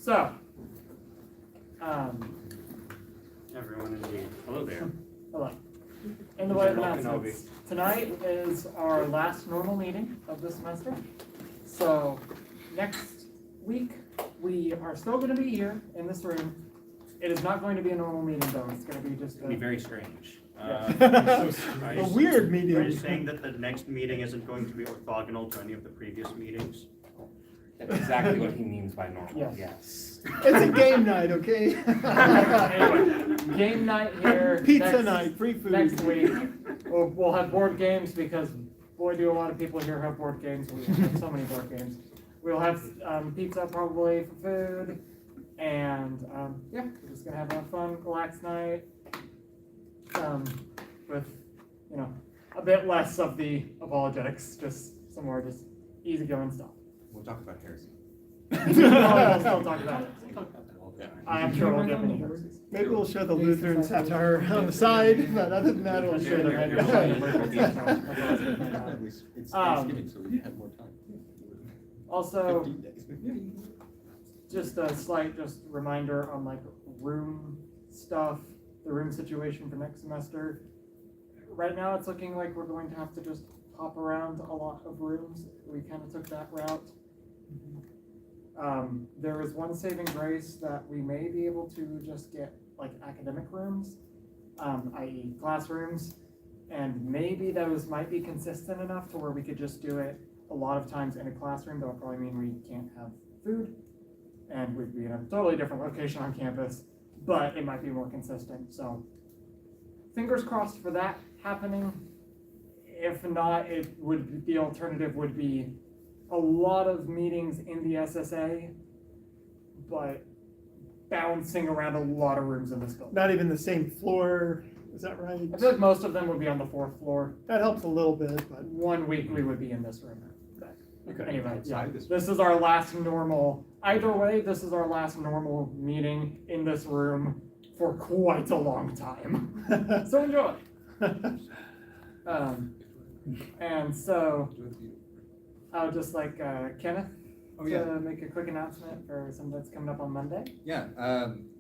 So, Everyone indeed. Hello there. hello. In the way of announcements, tonight is our last normal meeting of the semester. So, next week, we are still going to be here in this room. It is not going to be a normal meeting, though. It's going to be just It'll be very strange. A weird meeting. Are you saying that the next meeting isn't going to be orthogonal to any of the previous meetings? That's exactly what he means by normal. Yes. Yes. It's a game night, okay? Anyway, game night here. Pizza night, free food. Next week, we'll have board games because, boy, do a lot of people here have board games. We have so many board games. We'll have pizza probably for food. And yeah, we're just going to have a fun, relaxed night with, you know, a bit less of the apologetics, just some more just easygoing stuff. We'll talk about heresy. We'll still talk about it. Okay. I'm sure we'll get many heresies. Maybe we'll show the Lutheran satire on the side, but other than that, we'll show It's Thanksgiving, so we have more time. Also, 15 days. just a slight reminder on like room stuff, the room situation for next semester. Right now it's looking like we're going to have to just hop around a lot of rooms. We kind of took that route. There is one saving grace that we may be able to just get like academic rooms, i.e. classrooms, and maybe those might be consistent enough to where we could just do it a lot of times in a classroom. That'll probably mean we can't have food and we'd be in a totally different location on campus, but it might be more consistent. So fingers crossed for that happening. If not, the alternative would be a lot of meetings in the SSA, but bouncing around a lot of rooms in this building. Not even the same floor, is that right? I feel like most of them would be on the 4th floor. That helps a little bit, but. 1 week we would be in this room. Okay. Anyway, yeah, Outside this this is our last normal, either way, this is our last normal meeting in this room for quite a long time. So enjoy. And so, I would just like Kenneth to make a quick announcement for something that's coming up on Monday. Yeah,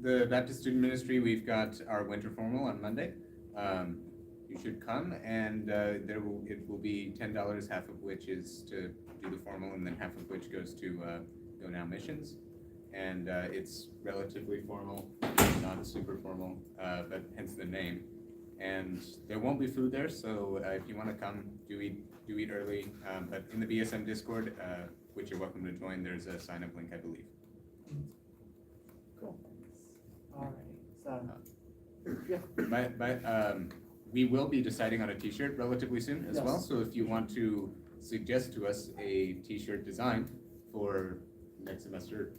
the Baptist Student Ministry, we've got our winter formal on Monday. You should come, and it will be $10, half of which is to do the formal, and then half of which goes to Go Now Missions. And it's relatively formal, not super formal, but hence the name. And there won't be food there, so if you want to come, do eat early. But in the BSM Discord, which you're welcome to join, there's a sign-up link, I believe. Cool. Alrighty, so, yeah. We will be deciding on a t-shirt relatively soon as Yes. well, so if you want to suggest to us a t-shirt design for next semester,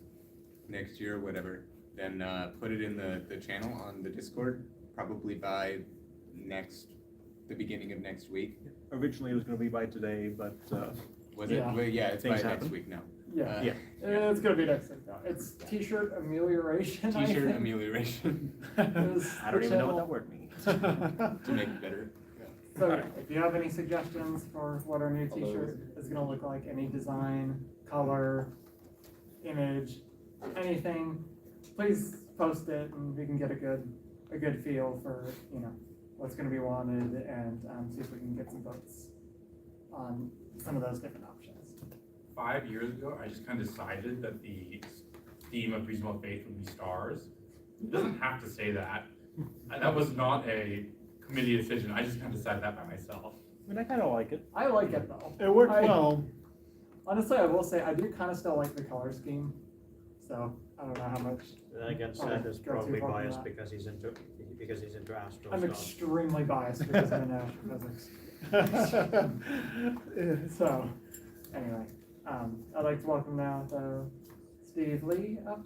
next year, whatever, then put it in the channel on the Discord, probably by the beginning of next week. Originally, it was going to be by today, but Was Yeah. it? Well, yeah, it's by Things next happen. week now. Yeah. yeah. It's gonna be next week now. It's t-shirt amelioration. I T-shirt think. amelioration Is I don't the even know what channel. that word means. to make it better. So if you have any suggestions for what our new t-shirt is gonna look like, any design, color, image, anything, please post it and we can get a good feel for, you know, what's gonna be wanted and see if we can get some votes on some of those different options. 5 years ago, I just kind of decided that the theme of Reasonable Faith would be stars. It doesn't have to say that. And that was not a committee decision. I just kind of decided that by myself. I mean, I kind of like it. I like it though. It worked I- well. Honestly, I will say I do kind of still like the color scheme. So I don't know how much. Then again, Oh, Seth is go too probably far from biased that. because he's into astro I'm stuff. extremely biased because I'm in astrophysics. So, anyway, I'd like to welcome now Steve Lee up.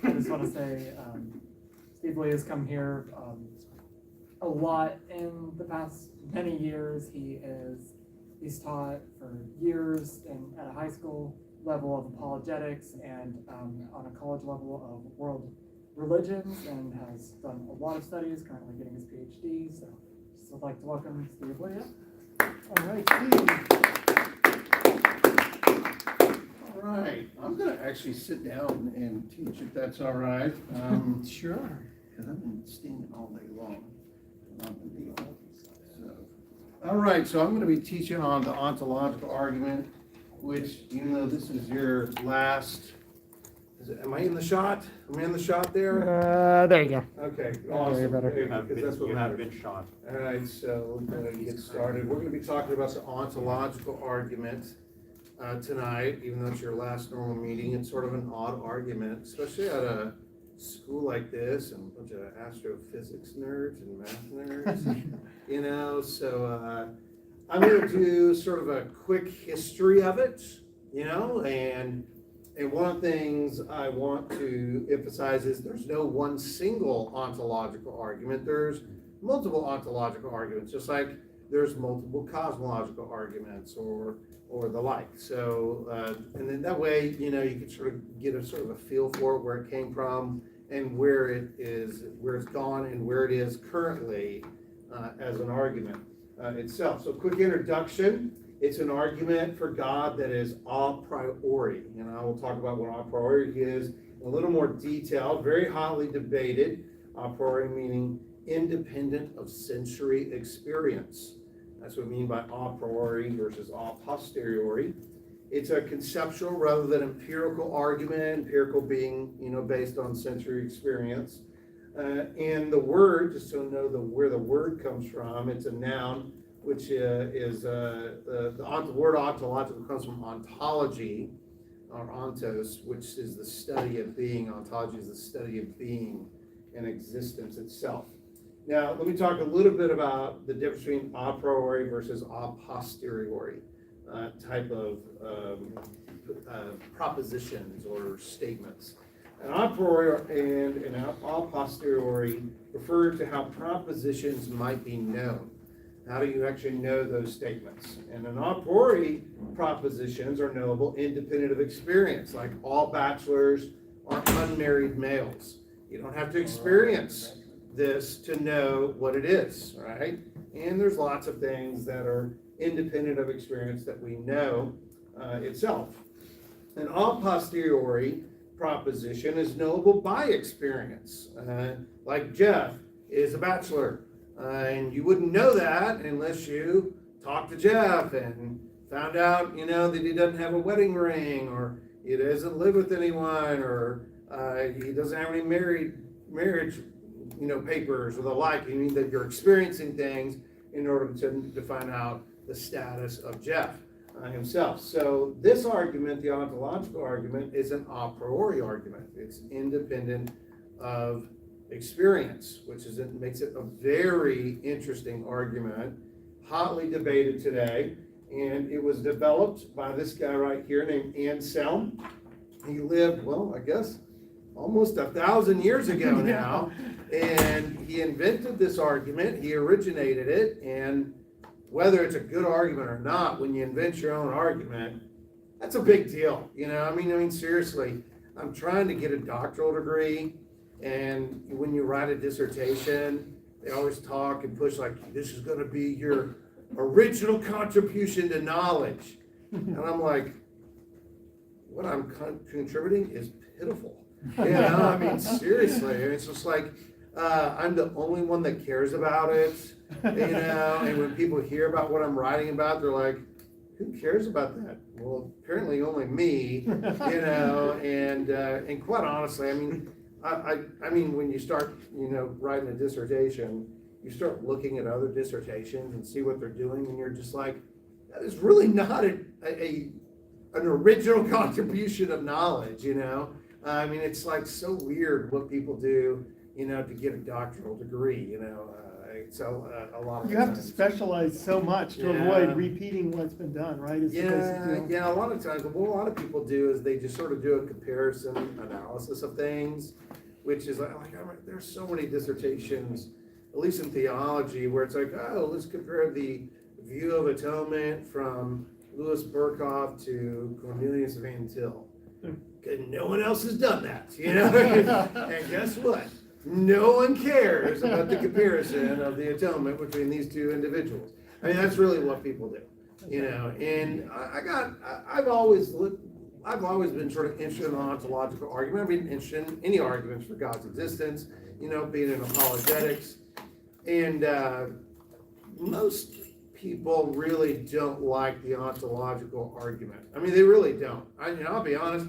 I just want to say Steve Lee has come here a lot in the past many years. He's taught for years at a high school level of apologetics and on a college level of world religions, and has done a lot of studies, currently getting his PhD. So just would like to welcome Steve Lee up. All right, Steve. All right, I'm gonna actually sit down and teach if that's all right. Sure. Because I've been standing all day long. All right, so I'm gonna be teaching on the ontological argument, which, even though this is your last, am I in the shot? Am I in the shot there? There you go. Okay, Very awesome. better. There you You go, have because that's been, what you have matters. been shot. All right, so we're gonna get started. We're gonna be talking about the ontological argument tonight, even though it's your last normal meeting. It's sort of an odd argument, especially at a school like this and a bunch of astrophysics nerds and math nerds, you know, so I'm gonna do sort of a quick history of it, you know, and one of the things I want to emphasize is there's no one single ontological argument. There's multiple ontological arguments, just like there's multiple cosmological arguments or the like. So, and then that way, you know, you can sort of get a sort of a feel for it, where it came from and where it is, where it's gone and where it is currently as an argument itself. So quick introduction. It's an argument for God that is a priori. And I will talk about what a priori is in a little more detail. Very hotly debated. A priori meaning independent of sensory experience. That's what we mean by a priori versus a posteriori. It's a conceptual rather than empirical argument, empirical being, you know, based on sensory experience. And the word, just so you know where the word comes from, it's a noun, which is the word ontological comes from ontology, or ontos, which is the study of being. Ontology is the study of being and existence itself. Now, let me talk a little bit about the difference between a priori versus a posteriori type of propositions or statements. An a priori and an a posteriori refer to how propositions might be known. How do you actually know those statements? And an a priori propositions are knowable independent of experience, like all bachelors are unmarried males. You don't have to experience this to know what it is, right? And there's lots of things that are independent of experience that we know itself. An a posteriori proposition is knowable by experience. Like Jeff is a bachelor, and you wouldn't know that unless you talked to Jeff and found out, you know, that he doesn't have a wedding ring, or he doesn't live with anyone, or he doesn't have any marriage, you know, papers or the like. You mean that you're experiencing things in order to find out the status of Jeff himself. So this argument, the ontological argument, is an a priori argument. It's independent of experience, which is, it makes it a very interesting argument, hotly debated today. And it was developed by this guy right here named Anselm. He lived, well, I guess almost 1,000 years ago now. And he invented this argument, he originated it, and whether it's a good argument or not, when you invent your own argument, that's a big deal. You know, I mean, seriously, I'm trying to get a doctoral degree, and when you write a dissertation, they always talk and push like, this is going to be your original contribution to knowledge. And I'm like, what I'm contributing is pitiful. You know, I mean, seriously, it's just like, I'm the only one that cares about it, you know, and when people hear about what I'm writing about, they're like, who cares about that? Well, apparently only me, you know, and quite honestly, I mean, I mean, when you start, you know, writing a dissertation, you start looking at other dissertations and see what they're doing, and you're just like, that is really not an original contribution of knowledge, you know? I mean, it's like so weird what people do, you know, to get a doctoral degree, you know? So a lot of You have to times. specialize so much to Yeah. avoid repeating what's been done, right? Is the basic deal. Yeah, a lot of times, what a lot of people do is they just sort of do a comparison analysis of things, which is like there's so many dissertations, at least in theology, where it's like, oh, let's compare the view of atonement from Louis Berkhoff to Cornelius Van Til. And no one else has done that, you know? And guess what? No one cares about the comparison of the atonement between these two individuals. I mean, that's really what people do, you know? And I've always I've always been sort of interested in the ontological argument. I've been interested in any arguments for God's existence, being in apologetics. And most people really don't like the ontological argument. I mean, they really don't. I'll be honest,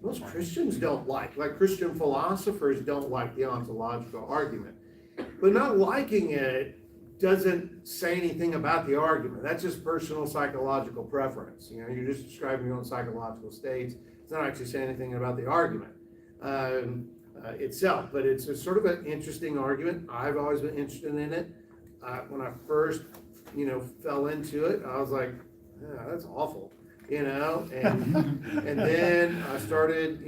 most Christians don't like Christian philosophers don't like the ontological argument. But not liking it doesn't say anything about the argument. That's just personal psychological preference. You're just describing your own psychological states. It's not actually saying anything about the argument itself. But it's a sort of an interesting argument. I've always been interested in it. When I first, fell into it, I was like, that's awful, and then I started,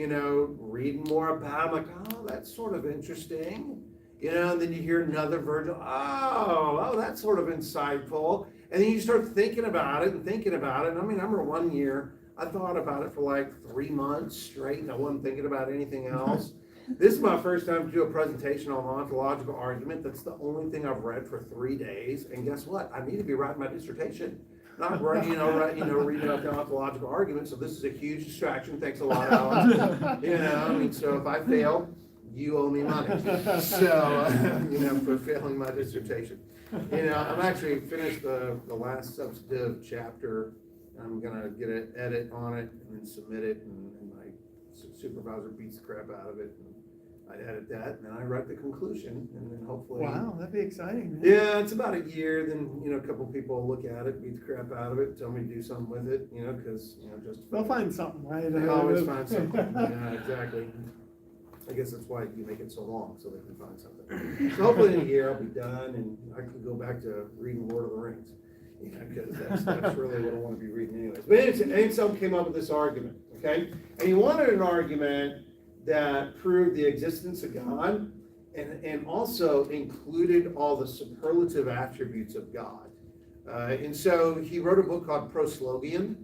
reading more about it. I'm like, oh, that's sort of interesting. And then you hear another version, oh, that's sort of insightful. And then you start thinking about it. And I remember one year, I thought about it for like 3 months straight, and I wasn't thinking about anything else. This is my first time to do a presentation on the ontological argument. That's the only thing I've read for 3 days. And guess what? I need to be writing my dissertation. Not reading about the ontological argument. So this is a huge distraction. Thanks a lot, Alex. So if I fail, you owe me money. So, for failing my dissertation. I'm actually finished the last substantive chapter. I'm gonna get an edit on it and then submit it, and my supervisor beats the crap out of it. And I edit that, and then I write the conclusion, and then hopefully. Wow, that'd be exciting, man. Yeah, it's about a year. Then a couple people will look at it, beat the crap out of it, tell me to do something with it. Because just They'll find something, right? they always find something. Yeah, exactly. I guess that's why you make it so long, so they can find something. So hopefully in a year I'll be done, and I can go back to reading Lord of the Rings. Because that's really what I want to be reading anyways. But Anselm came up with this argument, okay? And he wanted an argument that proved the existence of God and also included all the superlative attributes of God. And so he wrote a book called Proslogion.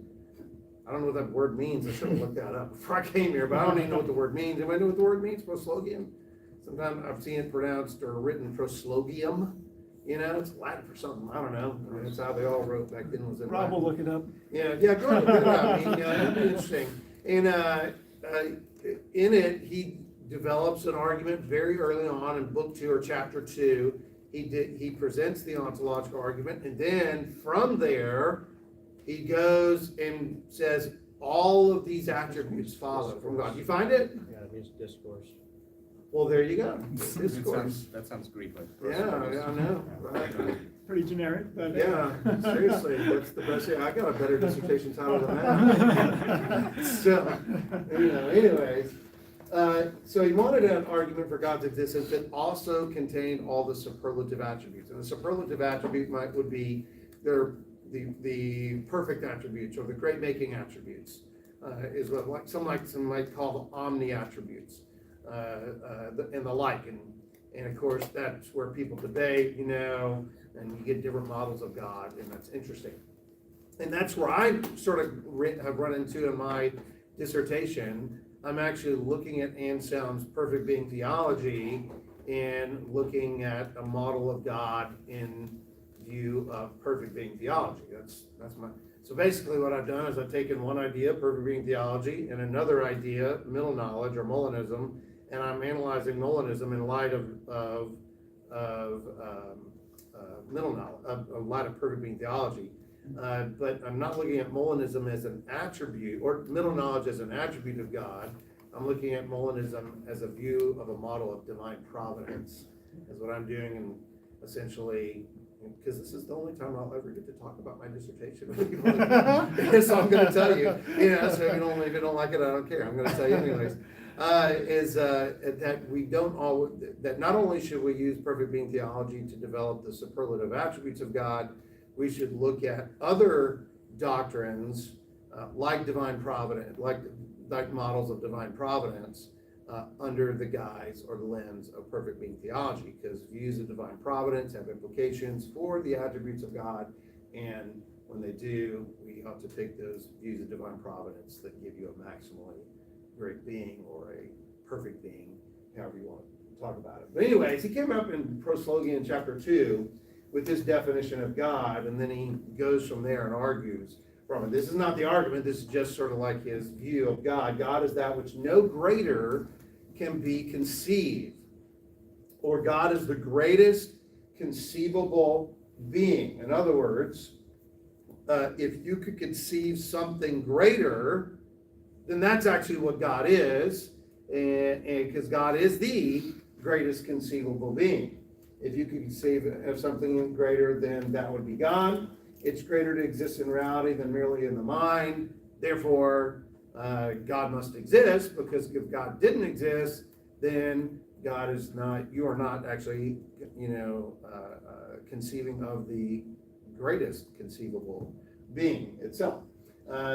I don't know what that word means. I should have looked that up before I came here, but I don't even know what the word means. Anybody know what the word means, proslogium? Sometimes I've seen it pronounced or written proslogium. It's Latin for something. I don't know. That's how they all wrote back then. Was in Rob will Latin. look it up. Yeah, go ahead and look it up. It'd be interesting. And in it, he develops an argument very early on in book 2 or chapter 2. He presents the ontological argument, and then from there, he goes and says all of these attributes follow from God. You find it? Yeah, it means discourse. Well, there you go. Discourse. That sounds Greek like. Yeah, I know. Right. Pretty generic, but. Yeah, seriously, that's the best. I got a better dissertation title than that. So, anyways. So he wanted an argument for God's existence that also contained all the superlative attributes. And the superlative attribute would be the perfect attributes or the great making attributes, is what some might call the omni attributes, and the like. And of course, that's where people debate, and you get different models of God, and that's interesting. And that's where I sort of have run into in my dissertation. I'm actually looking at Anselm's perfect being theology and looking at a model of God in view of perfect being theology. So basically what I've done is I've taken one idea, perfect being theology, and another idea, middle knowledge or Molinism, and I'm analyzing Molinism in light of middle knowledge, of light of perfect being theology. But I'm not looking at Molinism as an attribute, or middle knowledge as an attribute of God. I'm looking at Molinism as a view of a model of divine providence, is what I'm doing, and essentially, because this is the only time I'll ever get to talk about my dissertation. So I'm going to tell you, so if you don't like it, I don't care. I'm going to tell you anyways. That not only should we use perfect being theology to develop the superlative attributes of God, we should look at other doctrines like divine providence, like models of divine providence under the guise or the lens of perfect being theology, because views of divine providence have implications for the attributes of God, and when they do, we ought to take those views of divine providence that give you a maximally great being or a perfect being, however you want to talk about it. But anyways, he came up in Proslogion chapter 2 with his definition of God, and then he goes from there and argues from it. This is not the argument, this is just sort of like his view of God. God is that which no greater can be conceived, or God is the greatest conceivable being. In other words, if you could conceive something greater, then that's actually what God is, and because God is the greatest conceivable being. If you could conceive of something greater, then that would be God. It's greater to exist in reality than merely in the mind. Therefore, God must exist, because if God didn't exist, then God is not, you are not actually, conceiving of the greatest conceivable being itself.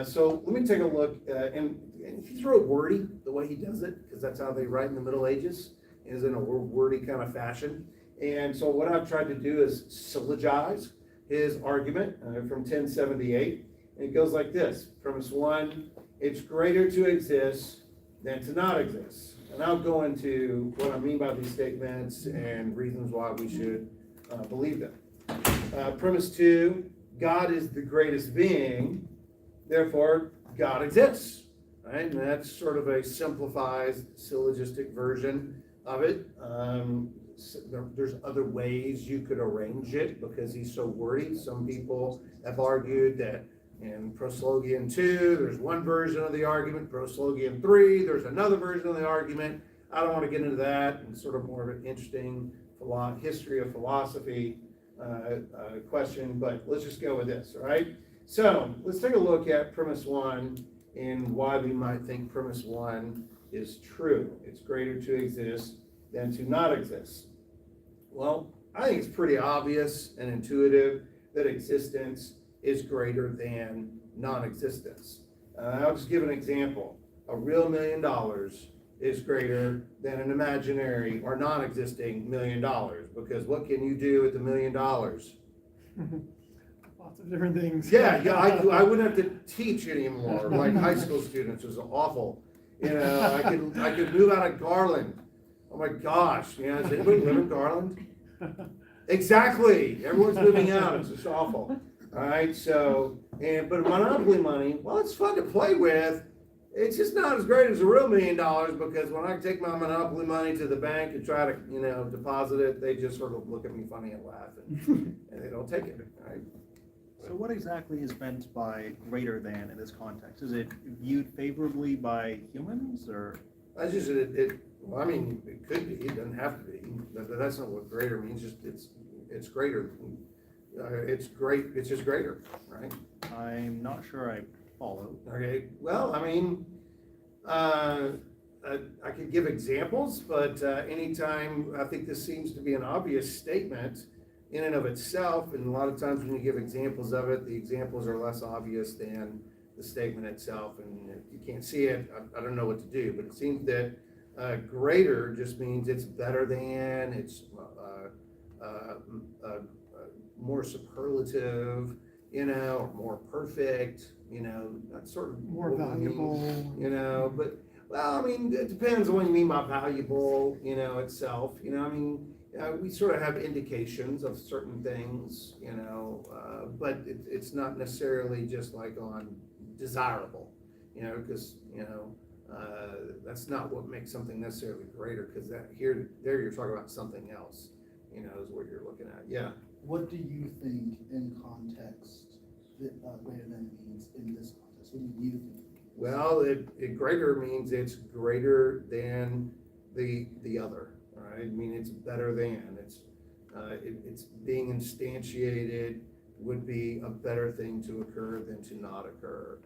So let me take a look, and he's real wordy the way he does it, because that's how they write in the Middle Ages, is in a wordy kind of fashion. And so what I've tried to do is syllogize his argument from 1078. And it goes like this. Premise 1, it's greater to exist than to not exist. And I'll go into what I mean by these statements and reasons why we should believe them. Premise 2, God is the greatest being, therefore God exists. Right? And that's sort of a simplified syllogistic version of it. There's other ways you could arrange it because he's so wordy. Some people have argued that in Proslogian 2, there's one version of the argument. Proslogian 3, there's another version of the argument. I don't want to get into that. It's sort of more of an interesting history of philosophy question, but let's just go with this, all right? So let's take a look at premise 1 and why we might think premise 1 is true. It's greater to exist than to not exist. Well, I think it's pretty obvious and intuitive that existence is greater than non-existence. I'll just give an example. A real $1 million is greater than an imaginary or non-existing $1 million, because what can you do with $1 million? Lots of different things. Yeah, I wouldn't have to teach anymore, like high school students. It was awful. I could move out of Garland. Oh my gosh, does anybody live in Garland? Exactly, everyone's moving out, it's just awful. All right, so, but Monopoly money, well, it's fun to play with. It's just not as great as a real $1 million, because when I take my Monopoly money to the bank and try to, deposit it, they just sort of look at me funny and laugh, and they don't take it, right? So what exactly is meant by greater than in this context? Is it viewed favorably by humans, or? That's just, well, I mean, it could be, it doesn't have to be, but that's not what greater means, just it's greater. It's great, it's just greater, right? I'm not sure I follow. Okay, well, I mean, I could give examples, but anytime, I think this seems to be an obvious statement in and of itself, and a lot of times when you give examples of it, the examples are less obvious than the statement itself, and if you can't see it, I don't know what to do, but it seems that greater just means it's better than, it's more superlative, or more perfect, that's sort of More what we valuable. mean, but, well, I mean, it depends on what you mean by valuable, itself, we sort of have indications of certain things, but it's not necessarily just like on desirable, because, that's not what makes something necessarily greater, because there you're talking about something else, is what you're looking at, yeah. What do you think in context that greater than means in this context? What do you think? Well, it greater means it's greater than the other, all right? I mean, it's better than, it's being instantiated would be a better thing to occur than to not occur.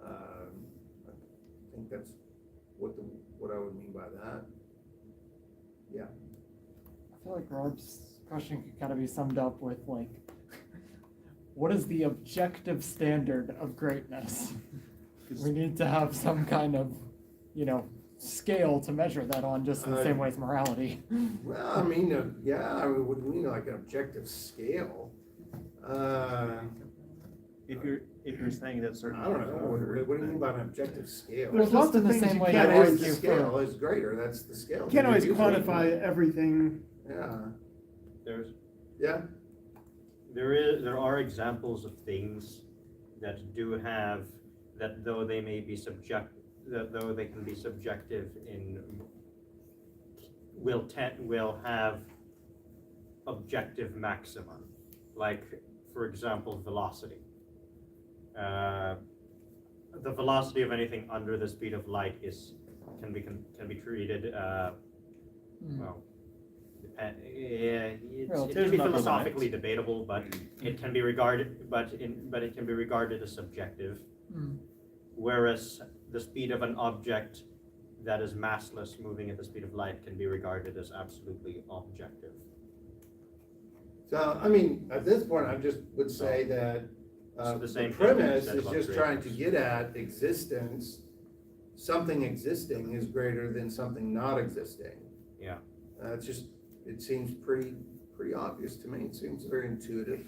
I think that's what I would mean by that. Yeah. I feel like Rob's question could kind of be summed up with like, what is the objective standard of greatness? We need to have some kind of, scale to measure that on, just in the same way as morality. Well, I mean, what do you mean, like an objective scale? If you're saying that certain. I don't know, what do you mean by an objective scale? There's Well, lots just of in the things same you way can't that That always, is the argue scale, for- is greater, that's the scale. you can't always Usually. quantify everything. Yeah, There are examples of things that do have, that though they may be that though they can be subjective in, will have objective maximum, like, for example, velocity. The velocity of anything under the speed of light can be treated, well, it Well, can there's be an upper philosophically debatable, but it can be regarded, but it can be regarded as subjective. Whereas the speed of an object that is massless moving at the speed of light can be regarded as absolutely objective. So, I mean, at this point, I just would say that So the the same thing premise said is about just trying to creators. get at existence. Something existing is greater than something not existing. Yeah. It's just, it seems pretty obvious to me. It seems very intuitive,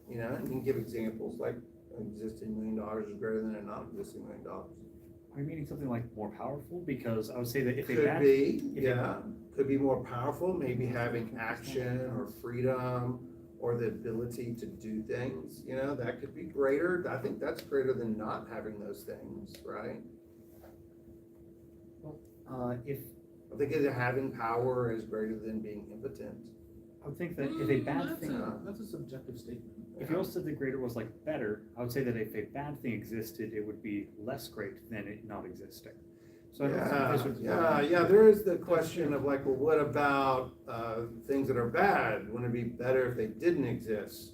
you know, and you can give examples like an existing $1 million is greater than a non-existing $1 million. Are you meaning something like more powerful? Because I would say that if a Could bad, be, if yeah, could be more powerful, maybe having action or freedom or the ability to do things, you know, that could be greater. I think that's greater than not having those things, right? if, I think either having power is greater than being impotent. I would think that if a bad thing, That's a subjective statement. if you also said the greater was like better, I would say that if a bad thing existed, it would be less great than it not existing. So I don't think this would. Yeah, there is the question of like, well, what about things that are bad? Wouldn't it be better if they didn't exist?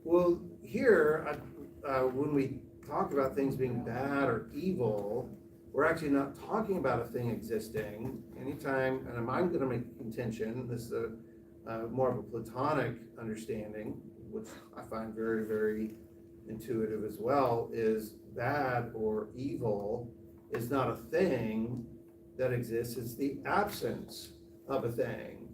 Well, here, when we talk about things being bad or evil, we're actually not talking about a thing existing. Anytime, and I'm gonna make a contention, this is more of a Platonic understanding, which I find very, very intuitive as well, is bad or evil is not a thing that exists, it's the absence of a thing.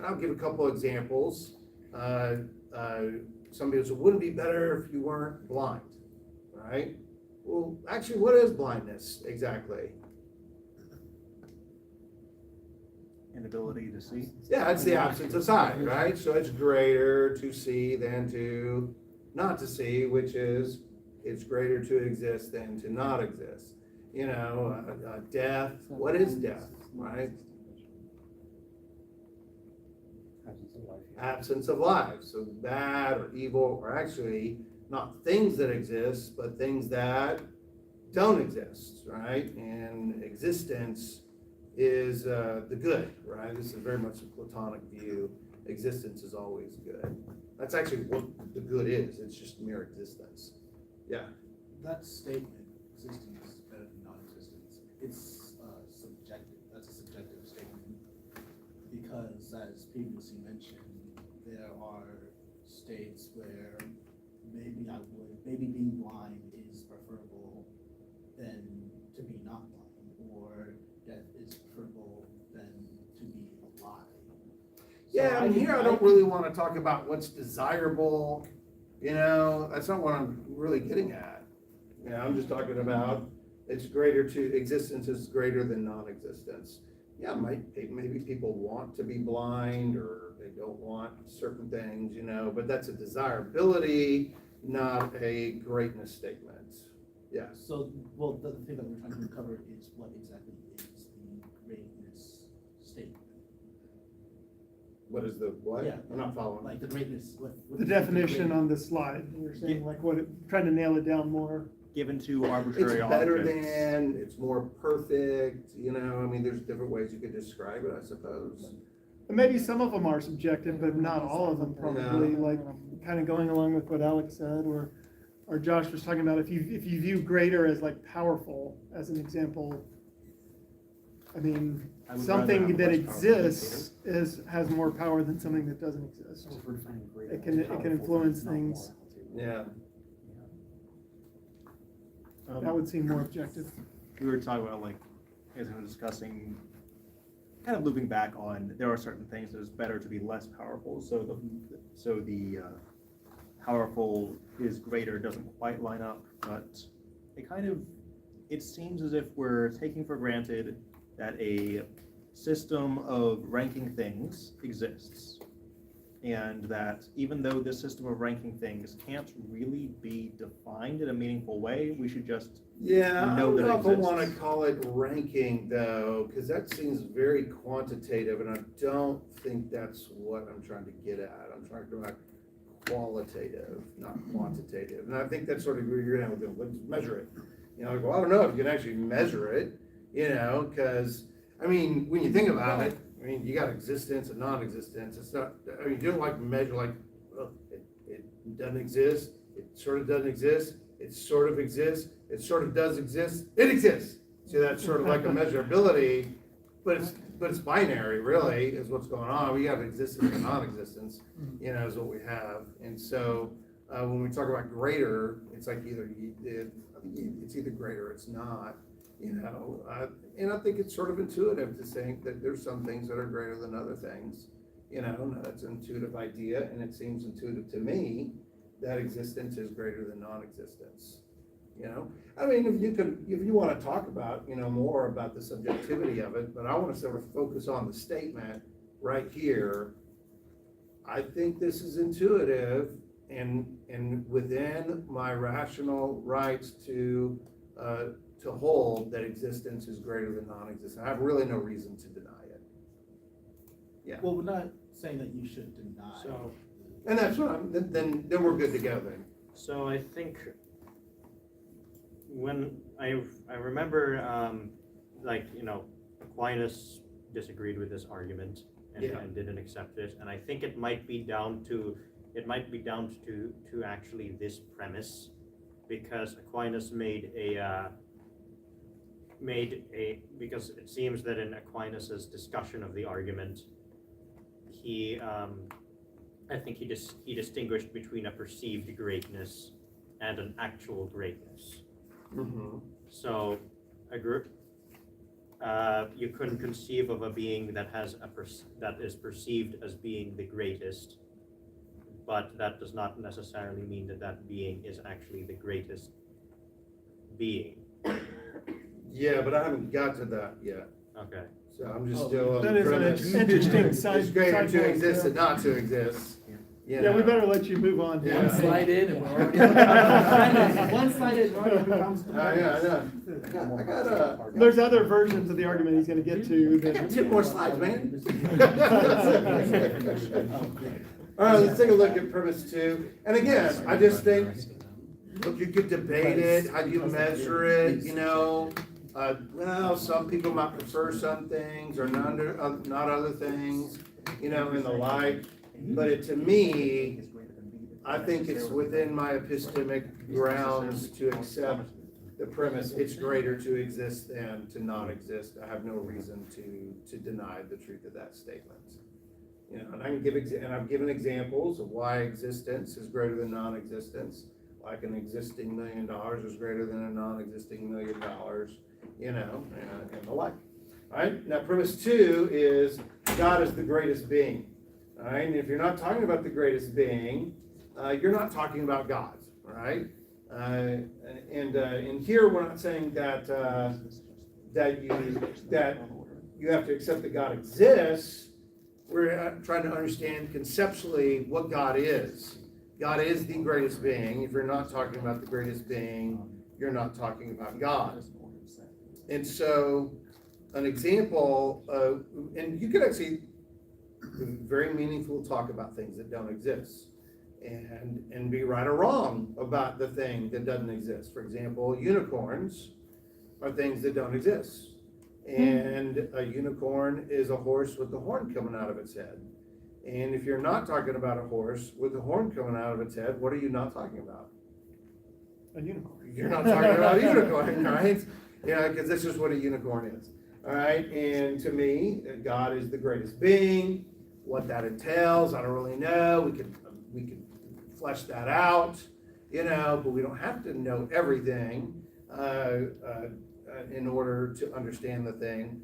I'll give a couple examples. Some people say, wouldn't it be better if you weren't blind, right? Well, actually, what is blindness exactly? Inability to see. Yeah, it's the absence of sight, right? So it's greater to see than to not to see, which is it's greater to exist than to not exist. You know, death, what is death, right? Absence of life. So bad or evil are actually not things that exist, but things that don't exist, right? And existence is the good, right? This is very much a Platonic view. Existence is always good. That's actually what the good is. It's just mere existence. Yeah. That statement, existence is better than non-existence, it's subjective, that's a subjective statement. Because as previously mentioned, there are states where maybe being blind is preferable than to be not blind, or death is preferable than to be alive. Yeah, and here I don't really want to talk about what's desirable, you know, that's not what I'm really getting at. You know, I'm just talking about it's greater to, existence is greater than non-existence. Yeah, maybe people want to be blind or they don't want certain things, you know, but that's a desirability, not a greatness statement. Yeah. So, well, the thing that we're trying to uncover is what exactly is the greatness statement. What is the what? Yeah. I'm not following. Like the greatness, what The is definition great- on this slide, you're saying like what, trying to nail it down more. Given to It's arbitrary better objects. than, it's more perfect, you know, I mean, there's different ways you could describe it, I suppose. And maybe some of them are subjective, but not all of them probably, like, kind of going along with what Alex said, or Josh was talking about, if you view greater as like powerful, as an example, I mean, I would rather something have a that less powerful exists has more power than something that doesn't exist. So if we're defining greater It can- as it can powerful, influence not things. more. Yeah. That would seem more objective. We were talking about, like, as we were discussing, kind of looping back on, there are certain things that it's better to be less powerful, so the powerful is greater doesn't quite line up, but it seems as if we're taking for granted that a system of ranking things exists. And that even though this system of ranking things can't really be defined in a meaningful way, we should just Yeah, I know don't that know it if I wanna exists. call it ranking though, cause that seems very quantitative, and I don't think that's what I'm trying to get at. I'm trying to about qualitative, not quantitative, and I think that's sort of where you're gonna have with let's measure it. You know, well, I don't know if you can actually measure it, you know, cause, I mean, when you think about it, I mean, you got existence and non-existence, it's not, I mean, you don't like measure like, well, it doesn't exist, it sort of doesn't exist, it sort of exists, it sort of does exist, it exists. So that's sort of like a measurability, but it's binary, really, is what's going on. We have existence and non-existence, you know, is what we have. And so, when we talk about greater, it's like it's either greater or it's not, you know. And I think it's sort of intuitive to think that there's some things that are greater than other things, you know, and that's an intuitive idea, and it seems intuitive to me that existence is greater than non-existence. You know, I mean, if you want to talk about, you know, more about the subjectivity of it, but I want to sort of focus on the statement right here. I think this is intuitive and within my rational rights to hold that existence is greater than non-existence. I have really no reason to deny it. Yeah. Well, we're not saying that you should deny. So, And that's what then we're good to go then. so I think when I remember, like, you know, Aquinas disagreed with this argument and, Yeah. and didn't accept it, and I think it might be down to actually this premise, because Aquinas because it seems that in Aquinas's discussion of the argument, I think he distinguished between a perceived greatness and an actual greatness. Mm-hmm. So a group, you couldn't conceive of a being that that is perceived as being the greatest, but that does not necessarily mean that that being is actually the greatest being. Yeah, but I haven't got to that yet. Okay. So I'm just still on That the is an premise. interesting side. It's greater side to point, exist yeah. than not to exist. You Yeah, we know. better let you move on. Yeah. One slide in and we're already. One slide in, already becomes. Yeah, I know. I got There's other versions of the argument he's gonna get to I got that. 10 more slides, man. All right, let's take a look at premise 2. And again, I just think, look, you could debate it, how you measure it, you know. Well, some people might prefer some things or not other things, you know, and the like. But to me, I think it's within my epistemic grounds to accept the premise, it's greater to exist than to not exist. I have no reason to deny the truth of that statement. You know, and I can give and I've given examples of why existence is greater than non-existence. Like an existing $1 million is greater than a non-existing $1 million, you know, and the like. All right, now premise 2 is God is the greatest being. All right, and if you're not talking about the greatest being, you're not talking about God, all right? And here we're not saying that you have to accept that God exists. We're trying to understand conceptually what God is. God is the greatest being. If you're not talking about the greatest being, you're not talking about God. And so, an example, and you could actually very meaningful talk about things that don't exist, and be right or wrong about the thing that doesn't exist. For example, unicorns are things that don't exist. And a unicorn is a horse with the horn coming out of its head. And if you're not talking about a horse with the horn coming out of its head, what are you not talking about? A unicorn. You're not talking about a unicorn, right? Yeah, because this is what a unicorn is. All right, and to me, God is the greatest being. What that entails, I don't really know. We could flesh that out, you know, but we don't have to know everything in order to understand the thing.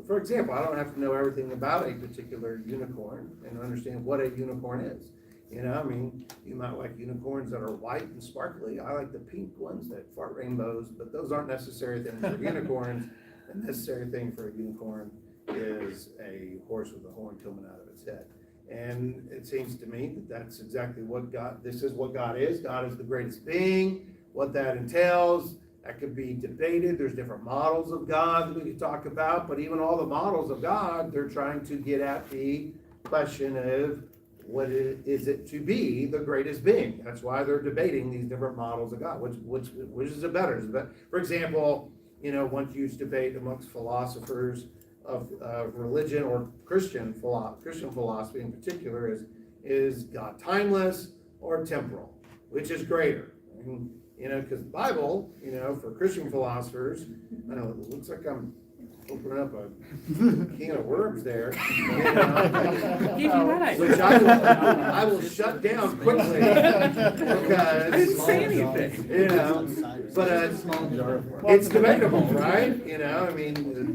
For example, I don't have to know everything about a particular unicorn and understand what a unicorn is. You know, I mean, you might like unicorns that are white and sparkly. I like the pink ones that fart rainbows, but those aren't necessary things for unicorns. The necessary thing for a unicorn is a horse with a horn coming out of its head. And it seems to me that that's exactly what this is what God is. God is the greatest being. What that entails, that could be debated. There's different models of God that we could talk about, but even all the models of God, they're trying to get at the question of what is it to be the greatest being. That's why they're debating these different models of God. Which is it better? For example, one huge debate amongst philosophers of religion or Christian philosophy in particular is God timeless or temporal? Which is greater? Because the Bible, for Christian philosophers, I know it looks like I'm opening up a can of worms there. Which I will shut down quickly because I didn't say anything. but it's debatable, right? I mean,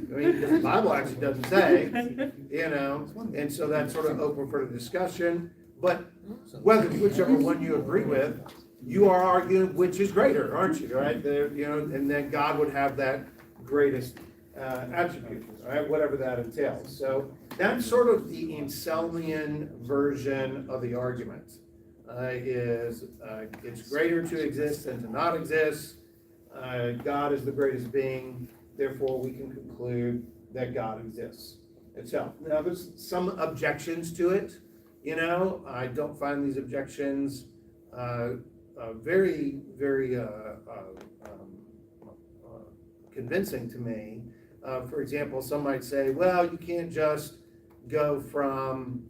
the Bible actually doesn't say, and so that's sort of open for the discussion. But whichever one you agree with, you are arguing which is greater, aren't you? Right? And then God would have that greatest attribute, right? Whatever that entails. So that's sort of the Anselmian version of the argument. It's greater to exist than to not exist. God is the greatest being, therefore we can conclude that God exists itself. Now there's some objections to it. I don't find these objections very, very convincing to me. For example, some might say, well, you can't just go from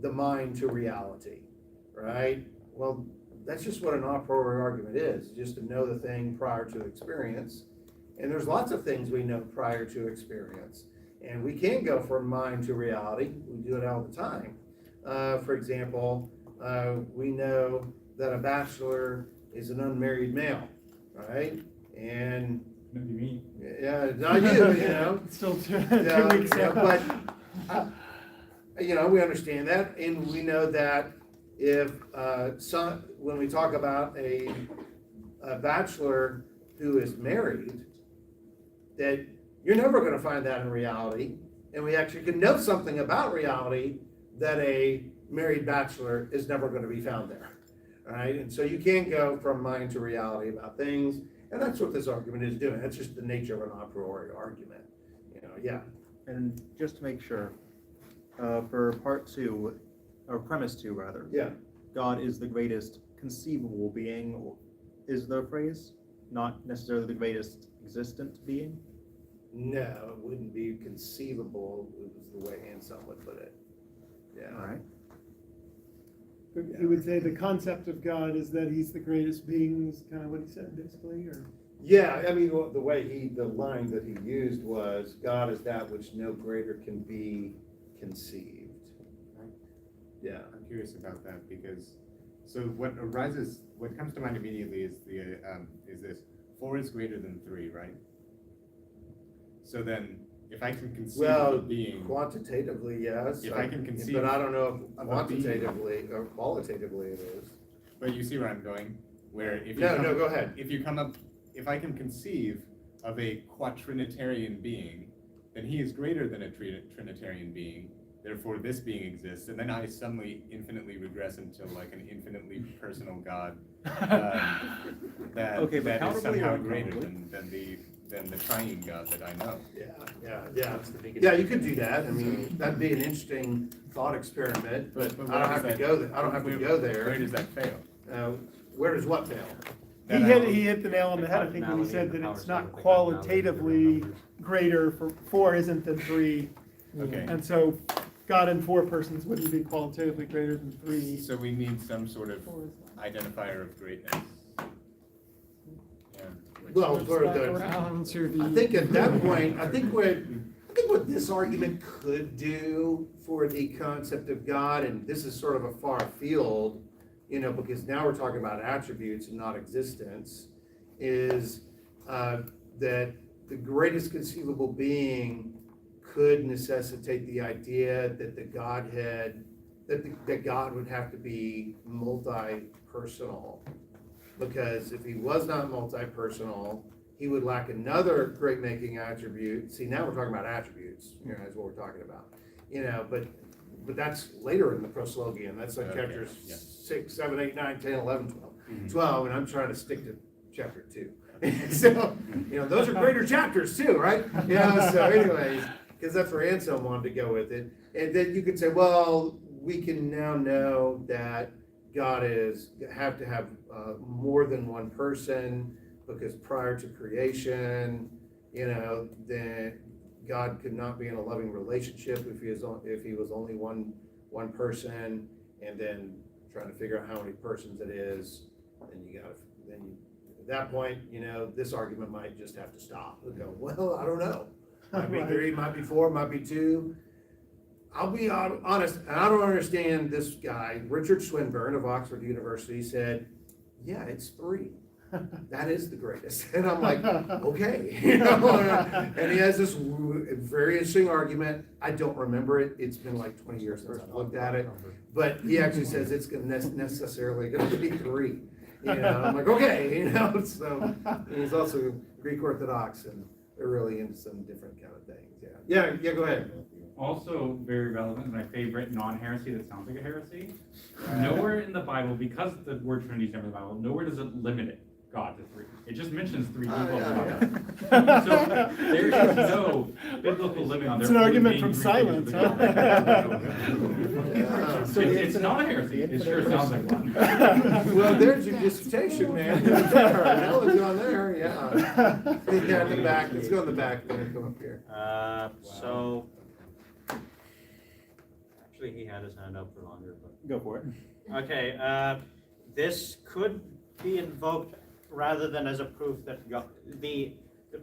the mind to reality, right? Well, that's just what an a priori argument is, just to know the thing prior to experience. And there's lots of things we know prior to experience. And we can go from mind to reality. We do it all the time. For example, we know that a bachelor is an unmarried male, right? And yeah, not you, Still two Yeah, weeks out. but we understand that, and we know that if when we talk about a bachelor who is married, that you're never going to find that in reality, and we actually can know something about reality that a married bachelor is never going to be found there, right? And so you can't go from mind to reality about things. And that's what this argument is doing. That's just the nature of an a priori argument. Yeah. And just to make sure, for part 2, or premise 2 rather. Yeah. God is the greatest conceivable being, is the phrase, not necessarily the greatest existent being? No, it wouldn't be conceivable, is the way Anselm would put it. Yeah. All right. He would say the concept of God is that he's the greatest being, is kind of what he said, basically, or? Yeah, I mean, the line that he used was, God is that which no greater can be conceived. Yeah. I'm curious about that because, so what comes to mind immediately is this, 4 is greater than 3, right? So then, if I can conceive of a being. Quantitatively, yes. If I can conceive. But I don't know if of a quantitatively or qualitatively it is. But you see where I'm going, where if you No, go ahead. If I can conceive of a quatrinitarian being, then he is greater than a trinitarian being. Therefore, this being exists, and then I suddenly infinitely regress into like an infinitely personal God that is somehow greater than the triune God that I know. Yeah, you could do that. I mean, that'd be an interesting thought experiment, but I don't have to go there. I don't have to go there. Where does that fail? Where does what fail? He hit the nail on the head, I think, when he said that it's not qualitatively greater for 4 isn't than 3. Okay. And so God in 4 persons wouldn't be qualitatively greater than 3. So we need some sort of identifier of greatness. Yeah. Well, for Around to the. I think at that point, I think what this argument could do for the concept of God, and this is sort of a far field, because now we're talking about attributes and not existence, is that the greatest conceivable being could necessitate the idea that the Godhead, that God would have to be multi-personal. Because if he was not multi-personal, he would lack another great making attribute. See, now we're talking about attributes, is what we're talking about. But but that's later in the proslogium, that's like Okay, chapters yeah. 6, 7, 8, 9, 10, 11, 12. Mhm. 12, and I'm trying to stick to chapter 2. So, those are greater chapters too, right? So anyways, because that's where Anselm wanted to go with it. And then you could say, well, we can now know that God have to have more than one person, because prior to creation, then God could not be in a loving relationship if he was only one person, and then trying to figure out how many persons it is, at that point, this argument might just have to stop. We'll go, well, I don't know. Might be Right. 3, might be 4, might be 2. I'll be honest, and I don't understand this guy, Richard Swinburne of Oxford University said, yeah, it's 3. That is the greatest. And I'm like, okay. And he has this very interesting argument. I don't remember it. It's been like 20 years since I've looked at it. But he actually says it's necessarily going to be 3. I'm like, okay, so and he's also Greek Orthodox, and they're really into some different kind of things. Yeah, go ahead. Also very relevant, my favorite non-heresy that sounds like a heresy. Nowhere in the Bible, because the word Trinity is never in the Bible, nowhere does it limit God to 3. It just mentions 3 people. So there is no biblical limit on It's there. an argument being from 3 silence, people of huh? God. It's not a heresy. It sure sounds like one. Well, there's your dissertation, man. That was on there, yeah. Yeah, in the back, let's go in the back, then come up here. So, actually, he had his hand up for longer, but. Go for it. Okay, this could be invoked rather than as a proof that God, the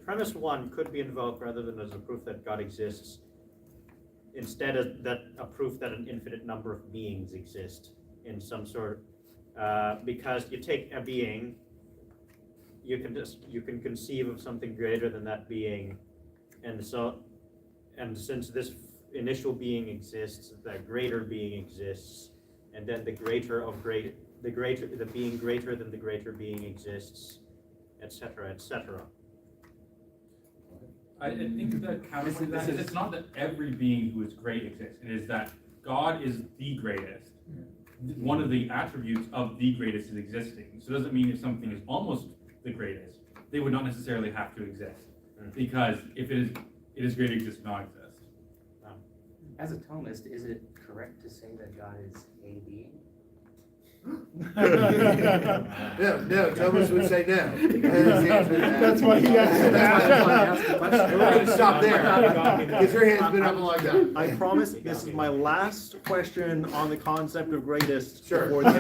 premise 1 could be invoked rather than as a proof that God exists, instead of a proof that an infinite number of beings exist in some sort, because you take a being, you can conceive of something greater than that being, and since this initial being exists, the greater being exists, and then the being greater than the greater being exists, etc., etc. I think that counter to that is it's not that every being who is great exists. It is that God is the greatest. One of the attributes of the greatest is existing. So it doesn't mean if something is almost the greatest, they would not necessarily have to exist. Because if it is great, it exists, not exist. As a Thomist, is it correct to say that God is a being? No, Thomas would say no. That's why he asked that. We're going to stop there, because your hand's been up like that. I promise this is my last question on the concept of greatest. Sure. Before the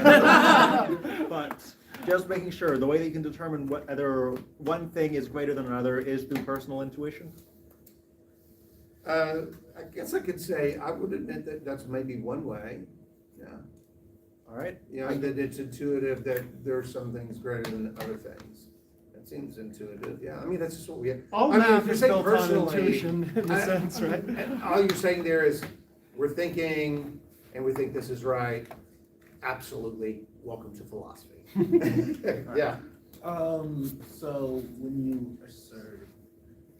end. But just making sure, the way that you can determine whether one thing is greater than another is through personal intuition? I guess I could say, I would admit that that's maybe one way, yeah. All right. That it's intuitive that there are some things greater than other things. That seems intuitive, yeah. I mean, that's just what we have. All I mean, math if you're is saying built on personally, intuition in a I- sense, right? All you're saying there is, we're thinking, and we think this is right, absolutely, welcome to philosophy. Yeah. So when you assert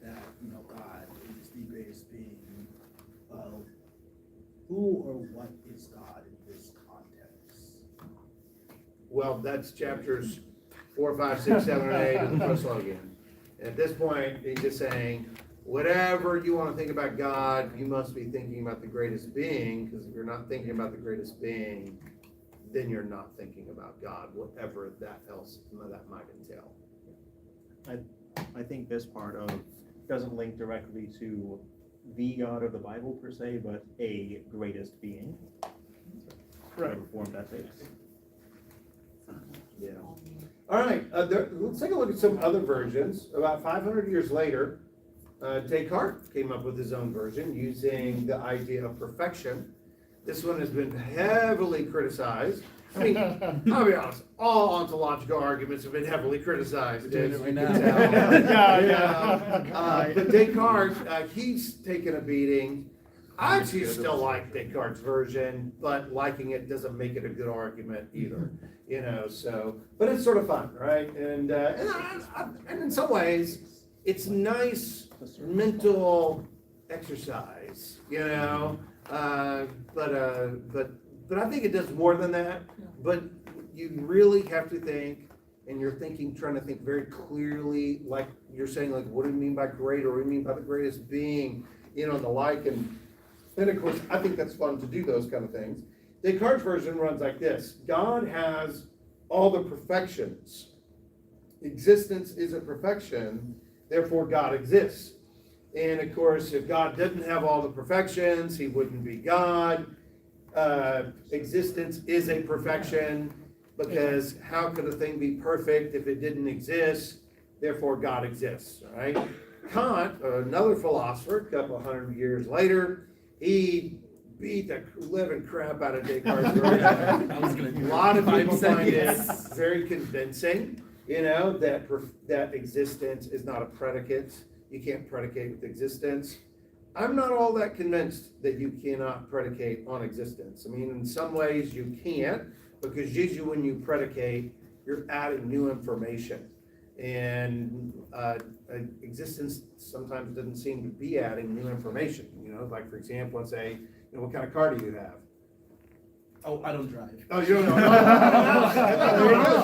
that, God is the greatest being, who or what is God in this context? Well, that's chapters 4, 5, 6, 7, and 8 of the proslogium. And at this point, he's just saying, whatever you want to think about God, you must be thinking about the greatest being, because if you're not thinking about the greatest being, then you're not thinking about God, whatever that might entail. I think this part doesn't link directly to the God of the Bible per se, but a greatest being. Right. Whatever form that takes. Yeah. All right, let's take a look at some other versions. About 500 years later, Descartes came up with his own version using the idea of perfection. This one has been heavily criticized. I mean, I'll be honest, all ontological arguments have been heavily criticized. We're doing as it you right can now. tell. Yeah. But Descartes, he's taken a beating. I actually still like Descartes' version, but liking it doesn't make it a good argument either. So, but it's sort of fun, right? And in some ways, it's nice mental exercise, But I think it does more than that. But you really have to think, and you're trying to think very clearly, like you're saying, like, what do you mean by great, or what do you mean by the greatest being, and the like, and of course, I think that's fun to do those kind of things. Descartes' version runs like this: God has all the perfections. Existence is a perfection, therefore God exists. And of course, if God didn't have all the perfections, he wouldn't be God. Existence is a perfection, because how could a thing be perfect if it didn't exist? Therefore, God exists, right? Kant, another philosopher, a couple hundred years later, he beat the living crap out of Descartes' version. A lot of people find it very convincing, that existence is not a predicate. You can't predicate with existence. I'm not all that convinced that you cannot predicate on existence. I mean, in some ways you can't, because usually when you predicate, you're adding new information. And existence sometimes doesn't seem to be adding new information. Like for example, let's say, what kind of car do you have? Oh, I don't drive. Oh, you don't know?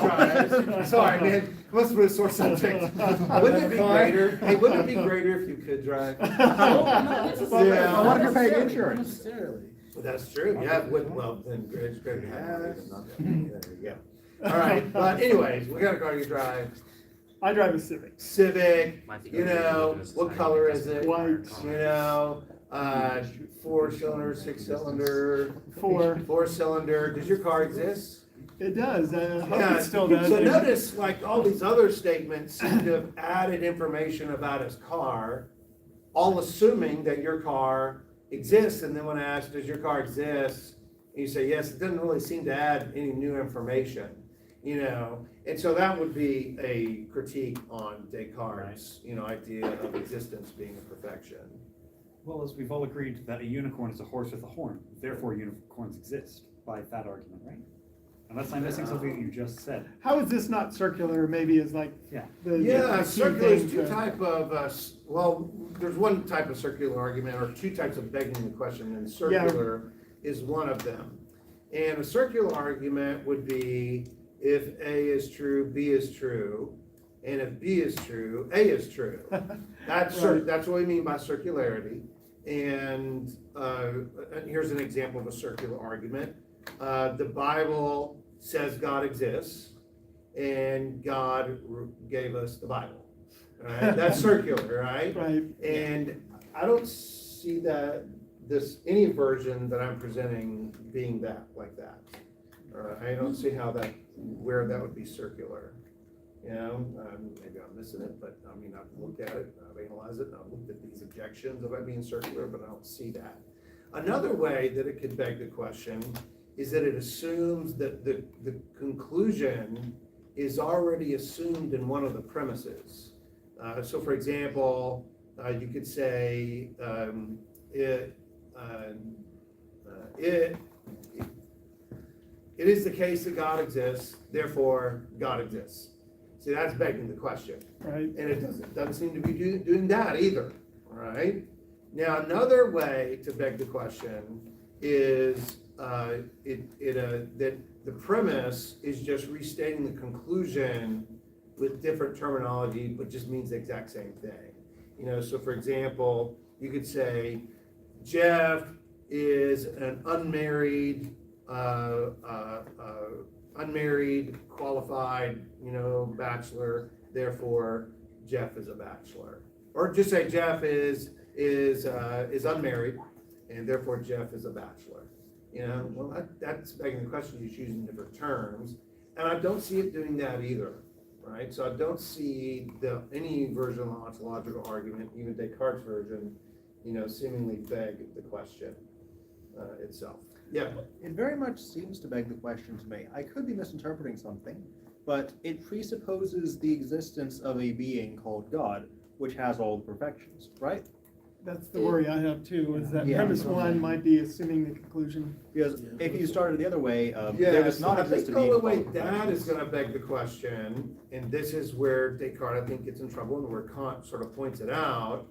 Drive. Sorry, man. Must have been a sore subject. Wouldn't it be greater? Hey, wouldn't it be greater if you could drive? I wonder if you're paying insurance. Necessarily. Well, that's true. Yeah, well, then it's greater to have money than nothing. There you go. All right, but anyways, what kind of car do you drive? I drive a Civic. Civic, Might be what color is it? White. 4-cylinder, 6-cylinder. 4. Does your car exist? It does. I hope Yeah, it still does. so notice, like, all these other statements seem to have added information about his car, all assuming that your car exists, and then when I ask, does your car exist? And you say, yes, it doesn't really seem to add any new information, and so that would be a critique on Descartes', idea of existence being a perfection. Well, as we've all agreed that a unicorn is a horse with a horn, therefore unicorns exist by that argument, right? Unless I'm missing something that you just said. How is this not circular? Maybe is like Yeah. the key Circular is thing two to- type of, there's one type of circular argument, or two types of begging the question, and circular is one of them. And a circular argument would be, if A is true, B is true, and if B is true, A is true. That's what we mean by circularity. And here's an example of a circular argument. The Bible says God exists, and God gave us the Bible. Right? That's circular, right? Right. And I don't see that any version that I'm presenting being like that. I don't see where that would be circular. Maybe I'm missing it, but I've looked at it, I've analyzed it, and I've looked at these objections of it being circular, but I don't see that. Another way that it could beg the question is that it assumes that the conclusion is already assumed in one of the premises. So for example, you could say, it is the case that God exists, therefore God exists. See, that's begging the question. Right. And it doesn't seem to be doing that either, right? Now, another way to beg the question is that the premise is just restating the conclusion with different terminology, but just means the exact same thing. So for example, you could say, Jeff is an unmarried, qualified, bachelor, therefore Jeff is a bachelor. Or just say Jeff is unmarried, and therefore Jeff is a bachelor. Well, that's begging the question. You're using different terms, and I don't see it doing that either, right? So I don't see any version of the ontological argument, even Descartes' version, seemingly beg the question itself. Yeah. It very much seems to beg the question to me. I could be misinterpreting something, but it presupposes the existence of a being called God, which has all the perfections, right? That's the worry I have too, is that Yeah. premise one might be assuming the conclusion. Because if you started the other way, there Yeah, does so not I exist think a the being only way called that perfections. is gonna beg the question, and this is where Descartes, I think, gets in trouble, and where Kant sort of points it out,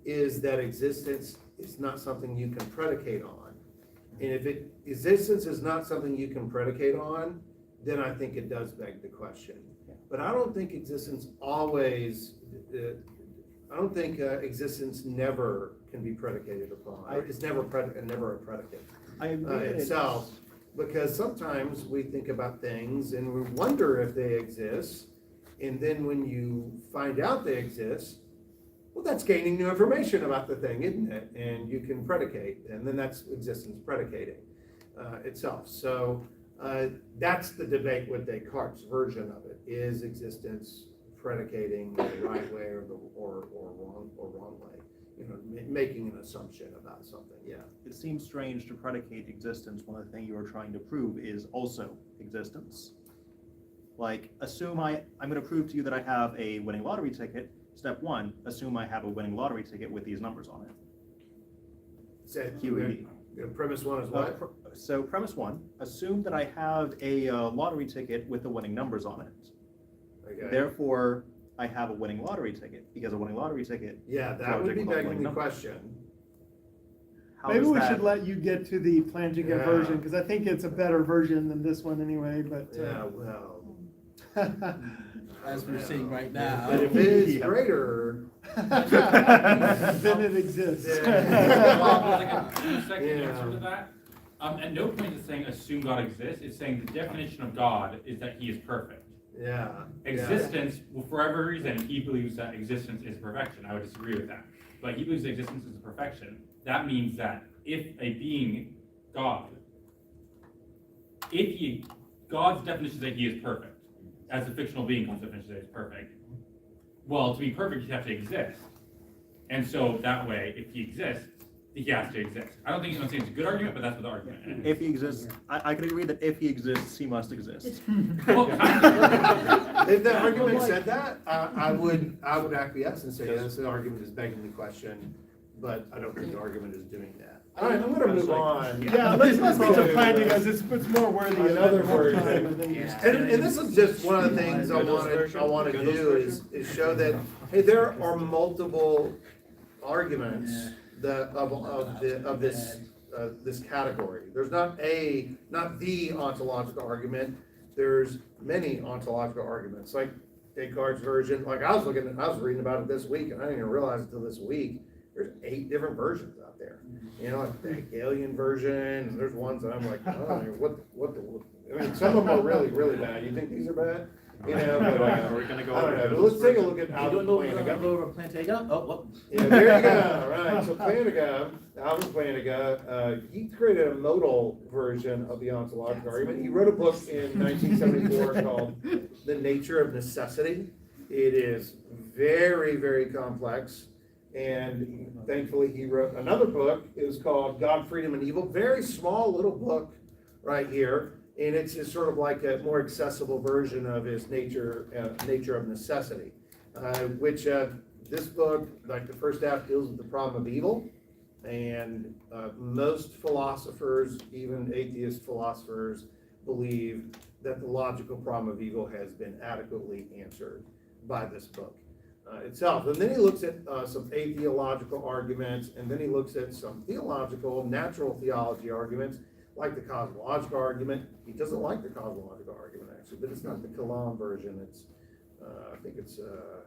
is that existence is not something you can predicate on. And if existence is not something you can predicate on, then I think it does beg the question. But I don't think existence always, I don't think existence never can be predicated upon. It's never a predicate I agree that it's- itself, because sometimes we think about things and we wonder if they exist, and then when you find out they exist, well, that's gaining new information about the thing, isn't it? And you can predicate, and then that's existence predicating itself. So that's the debate with Descartes' version of it. Is existence predicating the right way or wrong way? You know, making an assumption about something, yeah. It seems strange to predicate existence when the thing you are trying to prove is also existence. Like, assume I'm going to prove to you that I have a winning lottery ticket. Step one, assume I have a winning lottery ticket with these numbers on it. Say, QED. premise one is what? So premise one, assume that I have a lottery ticket with the winning numbers on it. Okay. Therefore, I have a winning lottery ticket, because a winning lottery ticket. Yeah, that would be Project begging the number. question. How Maybe does we that- should let you get to the Plantinga Yeah. version, because I think it's a better version than this one anyway, but. Yeah, well. As we're seeing right now. But if it is greater. Then it exists. Well, like a 2-second Yeah. answer to that. At no point is it saying assume God exists. It's saying the definition of God is that he is perfect. Yeah. Existence, well, for every reason, he believes that existence is perfection. I would disagree with that. But he believes existence is perfection. That means that if a being, God, God's definition is that he is perfect, as a fictional being, God's definition is that he's perfect. Well, to be perfect, you have to exist. And so that way, if he exists, he has to exist. I don't think I'm saying it's a good argument, but that's what the argument is. If he exists, I can agree that if he exists, he must exist. Well, kind of. If the argument said that, I would acquiesce and say, yes, the argument is begging the question, but I don't think the argument is doing that. All right, I'm gonna move on. Yeah, let's get to Plantinga, it's more worthy of Another more time, I version. think. And this is just one of the things I wanna do is show that, hey, there are multiple arguments that of this category. There's not the ontological argument. There's many ontological arguments. Like Descartes' version. Like I was reading about it this week, and I didn't even realize until this week. There's 8 different versions out there. You know, like the Hegelian version. And there's ones that I'm like, oh, I mean, some of them are really, really bad. You think these are bad? You know, but We're gonna go I don't over know. those But let's take a versions. look at You Alvin don't know Plantinga. over Plantinga? Oh, what? Yeah, there you go. Right. So Alvin Plantinga, he created a modal version of the ontological argument. He wrote a book in 1974 called The Nature of Necessity. It is very, very complex. And thankfully, he wrote another book. It was called God, Freedom, and Evil. Very small little book right here. And it's just sort of like a more accessible version of his Nature of Necessity, which this book, like the first half, deals with the problem of evil. And most philosophers, even atheist philosophers, believe that the logical problem of evil has been adequately answered by this book itself. And then he looks at some atheological arguments, and then he looks at some theological, natural theology arguments, like the cosmological argument. He doesn't like the cosmological argument, actually, but it's not the Kalam version. It's, I think it's a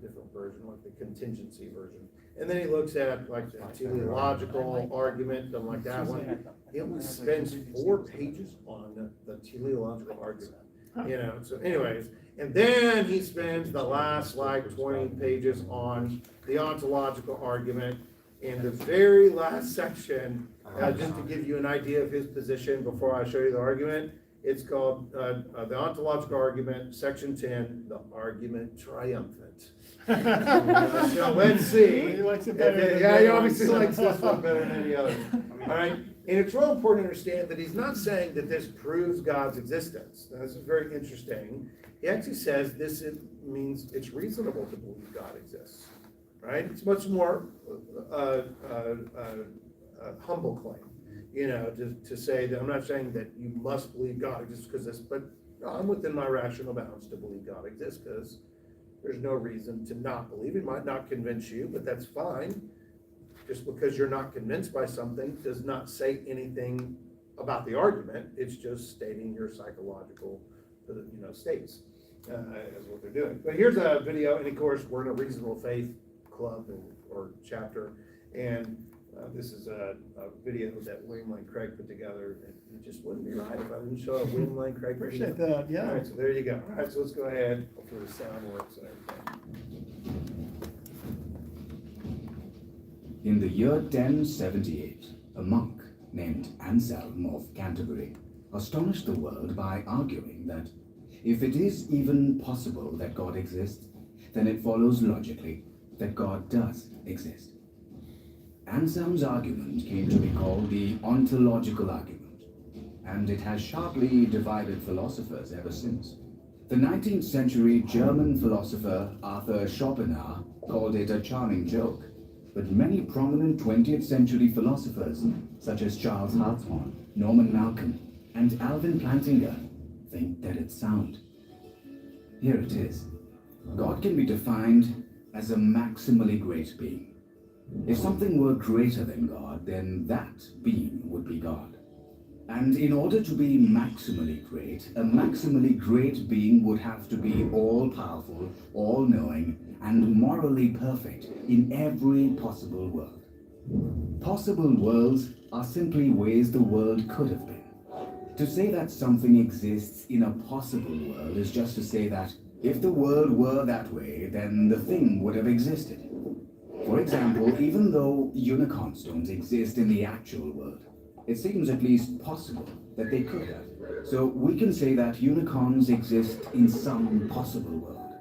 different version, like the contingency version. And then he looks at like the teleological argument, something like that one. He only spends 4 pages on the teleological argument. You know, so anyways, and then he spends the last like 20 pages on the ontological argument. In the very last section, just to give you an idea of his position before I show you the argument, it's called the ontological argument, section 10, the argument triumphant. So let's see. He likes it better than Yeah, he the other obviously ones. likes this one better than any other. All right, and it's real important to understand that he's not saying that this proves God's existence. Now, this is very interesting. He actually says means it's reasonable to believe God exists. Right? It's much more humble claim, you know, to say that I'm not saying that you must believe God exists because this, but I'm within my rational bounds to believe God exists because there's no reason to not believe. It might not convince you, but that's fine. Just because you're not convinced by something does not say anything about the argument. It's just stating your psychological, states, is what they're doing. But here's a video, and of course, we're in a reasonable faith club or chapter, and this is a video that William Lane Craig put together. It just wouldn't be right if I didn't show a William Lane Craig video. Appreciate that, All yeah. right, so there you go. All right, so let's go ahead. Hopefully the sound works and everything. In the year 1078, a monk named Anselm of Canterbury astonished the world by arguing that if it is even possible that God exists, then it follows logically that God does exist. Anselm's argument came to be called the Ontological Argument, and it has sharply divided philosophers ever since. The 19th century German philosopher Arthur Schopenhauer called it a charming joke, but many prominent 20th century philosophers, such as Charles Hartshorne, Norman Malcolm, and Alvin Plantinga, think that it's sound. Here it is. God can be defined as a maximally great being. If something were greater than God, then that being would be God. And in order to be maximally great, a maximally great being would have to be all-powerful, all-knowing, and morally perfect in every possible world. Possible worlds are simply ways the world could have been. To say that something exists in a possible world is just to say that if the world were that way, then the thing would have existed. For example, even though unicorns don't exist in the actual world, it seems at least possible that they could have. So we can say that unicorns exist in some possible world.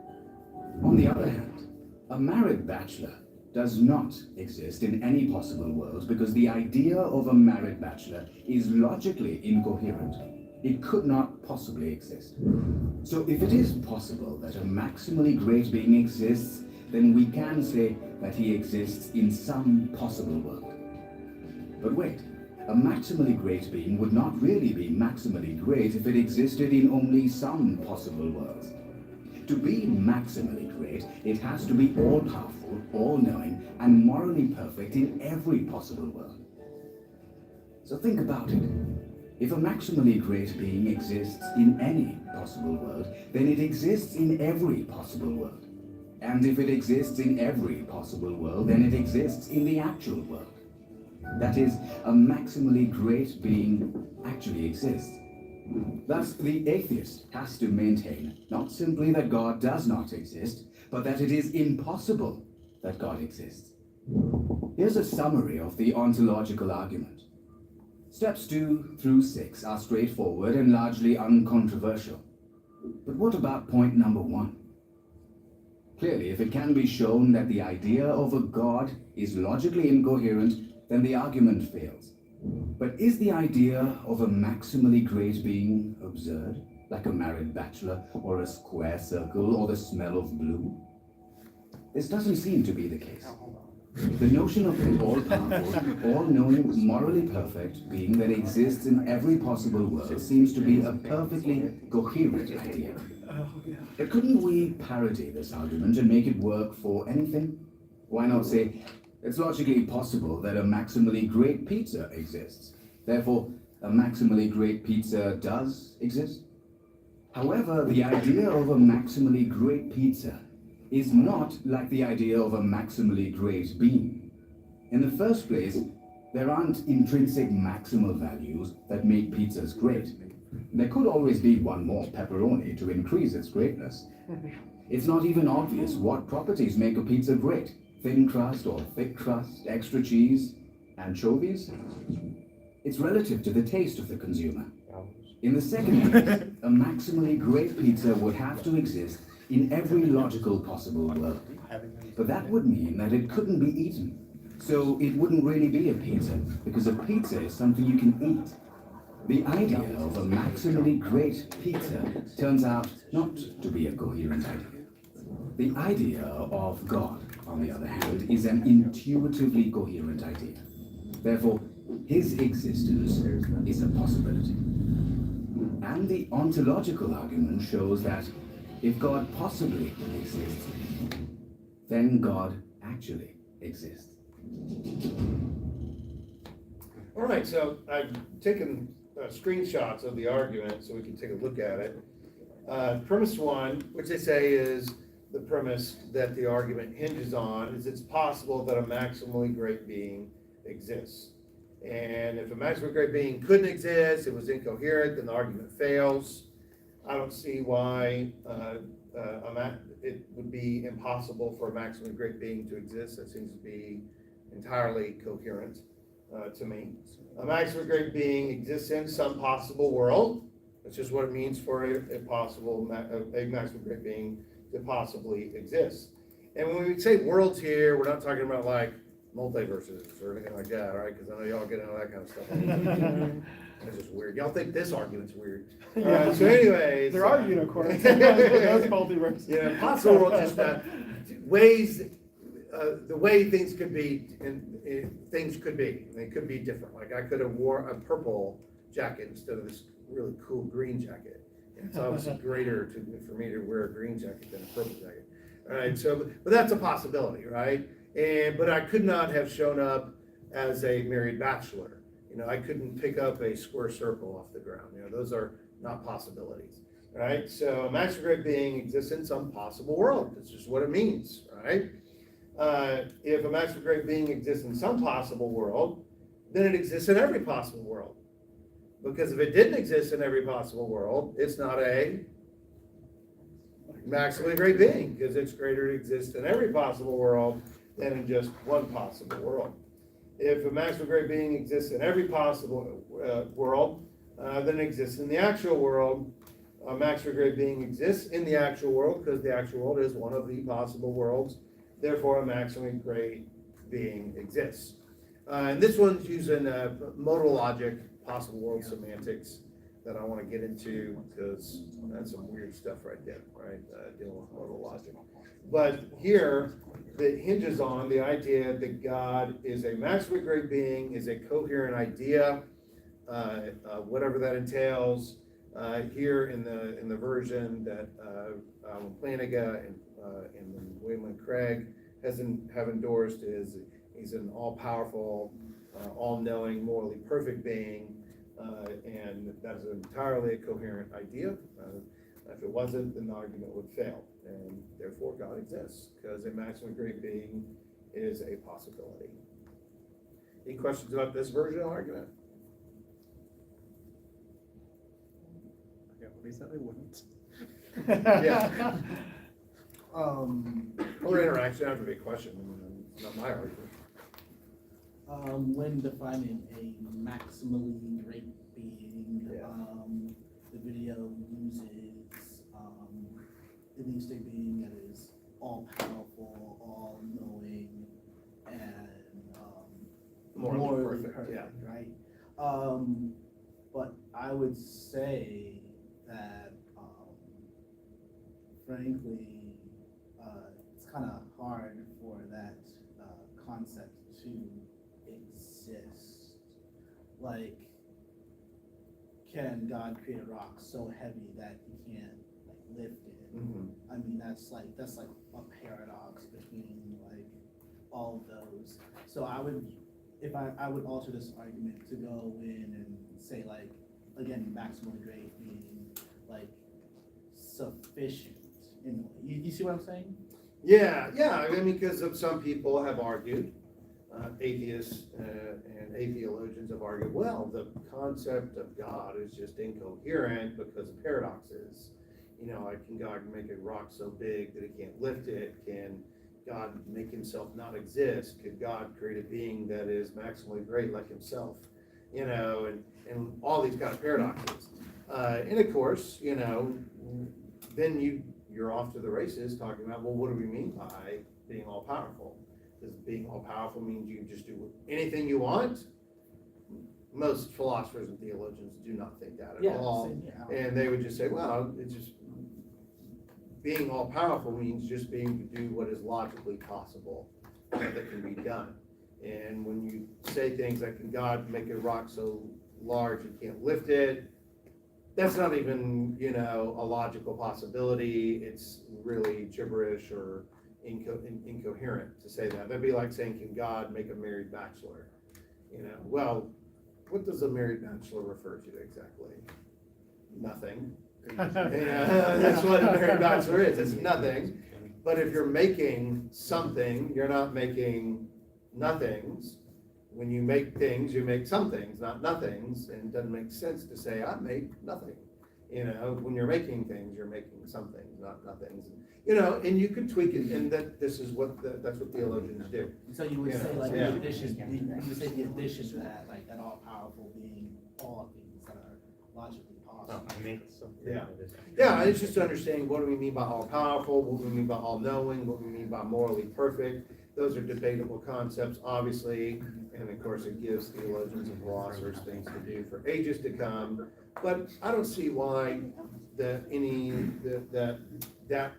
On the other hand, a married bachelor does not exist in any possible world because the idea of a married bachelor is logically incoherent. It could not possibly exist. So if it is possible that a maximally great being exists, then we can say that he exists in some possible world. But wait, a maximally great being would not really be maximally great if it existed in only some possible worlds. To be maximally great, it has to be all-powerful, all-knowing, and morally perfect in every possible world. So think about it. If a maximally great being exists in any possible world, then it exists in every possible world. And if it exists in every possible world, then it exists in the actual world. That is, a maximally great being actually exists. Thus, the atheist has to maintain not simply that God does not exist, but that it is impossible that God exists. Here's a summary of the ontological argument. Steps 2 through 6 are straightforward and largely uncontroversial. But what about point number 1? Clearly, if it can be shown that the idea of a God is logically incoherent, then the argument fails. But is the idea of a maximally great being absurd, like a married bachelor, or a square circle, or the smell of blue? This doesn't seem to be the case. The notion of an all-powerful, all-knowing, morally perfect being that exists in every possible world seems to be a perfectly coherent idea. But couldn't we parody this argument and make it work for anything? Why not say, it's logically possible that a maximally great pizza exists. Therefore, a maximally great pizza does exist? However, the idea of a maximally great pizza is not like the idea of a maximally great being. In the first place, there aren't intrinsic maximal values that make pizzas great. There could always be one more pepperoni to increase its greatness. It's not even obvious what properties make a pizza great. Thin crust or thick crust, extra cheese, anchovies? It's relative to the taste of the consumer. In the second place, a maximally great pizza would have to exist in every logical possible world. But that would mean that it couldn't be eaten. So it wouldn't really be a pizza, because a pizza is something you can eat. The idea of a maximally great pizza turns out not to be a coherent idea. The idea of God, on the other hand, is an intuitively coherent idea. Therefore, his existence is a possibility. And the ontological argument shows that if God possibly exists, then God actually exists. All right, so I've taken screenshots of the argument so we can take a look at it. Premise one, which they say is the premise that the argument hinges on, is it's possible that a maximally great being exists. And if a maximally great being couldn't exist, it was incoherent, then the argument fails. I don't see why it would be impossible for a maximally great being to exist. That seems to be entirely coherent to me. A maximally great being exists in some possible world. That's just what it means for a maximally great being to possibly exist. And when we say worlds here, we're not talking about like multiverses or anything like that, right? Because I know y'all get into that kind of stuff. It's just weird. Y'all think this argument's weird. So anyways. There are unicorns. Those multiverses. Yeah, possible world is that ways, the way things could be, and things could be. They could be different. Like I could have worn a purple jacket instead of this really cool green jacket. And it's obviously greater for me to wear a green jacket than a purple jacket. All right, so, but that's a possibility, right? But I could not have shown up as a married bachelor. You know, I couldn't pick up a square circle off the ground. You know, those are not possibilities, right? So a maximally great being exists in some possible world. That's just what it means, right? If a maximally great being exists in some possible world, then it exists in every possible world. Because if it didn't exist in every possible world, it's not a maximally great being, because it's greater to exist in every possible world than in just one possible world. If a maximally great being exists in every possible world, then it exists in the actual world. A maximally great being exists in the actual world because the actual world is one of the possible worlds. Therefore, a maximally great being exists. And this one's using modal logic, possible world semantics, that I want to get into because that's some weird stuff right there, right? Dealing with modal logic. But here, that hinges on the idea that God is a maximally great being, is a coherent idea, whatever that entails. Here in the version that Flanagan and William and Craig have endorsed is he's an all-powerful, all-knowing, morally perfect being, and that is entirely a coherent idea. If it wasn't, then the argument would fail, and therefore God exists, because a maximally great being is a possibility. Any questions about this version of the argument? Yeah, well, he said I wouldn't. Yeah. Or interaction, have to be a question, it's not my argument. When defining a maximally great being, Yeah. the video uses at least a being that is all powerful, all knowing, and morally perfect, yeah. right? But I would say that frankly, it's kind of hard for that concept to exist. Like, can God create a rock so heavy that he can't like lift it? Mm-hmm. I mean, that's like a paradox between like all of those. So I would alter this argument to go in and say like, again, maximally great being like sufficient in a way. You see what I'm saying? Yeah, I mean, because some people have argued, atheists and atheologians have argued, well, the concept of God is just incoherent because of paradoxes. You know, like, can God make a rock so big that it can't lift it? Can God make himself not exist? Could God create a being that is maximally great like himself? You know, and all these kind of paradoxes. And of course, you know, then you're off to the races talking about, well, what do we mean by being all powerful? Does being all powerful mean you just do anything you want? Most philosophers and theologians do not think that at all. And they would just say, well, it's just being all powerful means just being able to do what is logically possible that can be done. And when you say things like, can God make a rock so large you can't lift it? That's not even, you know, a logical possibility. It's really gibberish or, incoherent to say that. That'd be like saying, can God make a married bachelor? You know, well, what does a married bachelor refer to exactly? Nothing. Yeah, that's what a married bachelor is, it's nothing. But if you're making something, you're not making nothings. When you make things, you make some things, not nothings, and it doesn't make sense to say, I make nothing. You know, when you're making things, you're making some things, not nothings. You know, and you could tweak it, and this is what, that's what theologians do. So you would Yeah. say like Yeah. the addition, you would say the addition to that, like that all powerful being all things that are logically possible. Yeah. Yeah, it's just understanding what do we mean by all powerful, what do we mean by all knowing, what do we mean by morally perfect. Those are debatable concepts, obviously, and of course it gives theologians and philosophers things to do for ages to come. But I don't see why that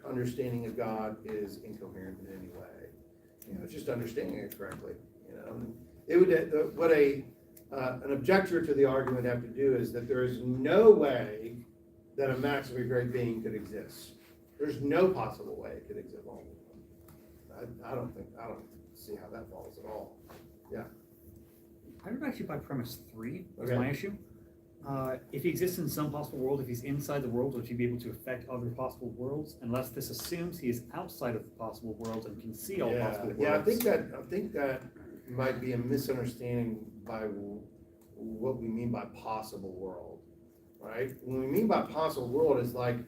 understanding of God is incoherent in any way. You know, it's just understanding it correctly. You know, it would what an objector to the argument would have to do is that there is no way that a maximally great being could exist. There's no possible way it could exist. Well, I don't see how that falls at all. Yeah. I would actually buy premise 3 was Okay. my issue. If he exists in some possible world, if he's inside the world, would he be able to affect other possible worlds? Unless this assumes he is outside of the possible world and can see all possible worlds. Yeah, I think that might be a misunderstanding by what we mean by possible world, right? When we mean by possible world is like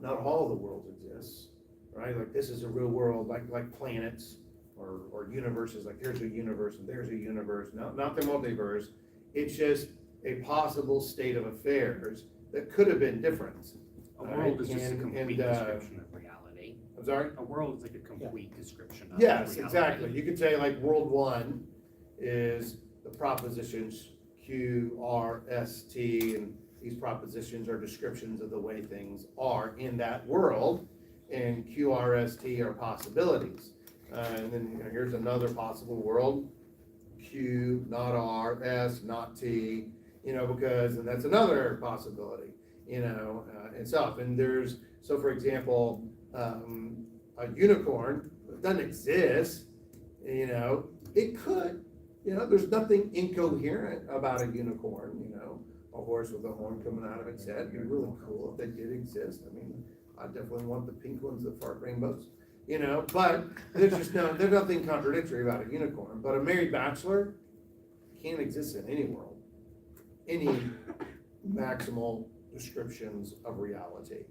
not all the worlds exist, right? Like this is a real world, like planets or universes. Like there's a universe and there's a universe. No, not the multiverse. It's just a possible state of affairs that could have been different. A world is just a complete description of reality. I'm sorry? A world is like a complete description of Yes, reality. exactly. You could say like world one is the propositions Q, R, S, T, and these propositions are descriptions of the way things are in that world, and Q, R, S, T are possibilities. And then here's another possible world, Q, not R, S, not T, you know, because, and that's another possibility, you know, itself. And there's, so for example, a unicorn doesn't exist, you know, it could, you know, there's nothing incoherent about a unicorn, you know, a horse with a horn coming out of its head, it'd be really cool if they did exist. I mean, I definitely want the pink ones that fart rainbows, you know, but there's nothing contradictory about a unicorn. But a married bachelor can't exist in any world, any maximal descriptions of reality.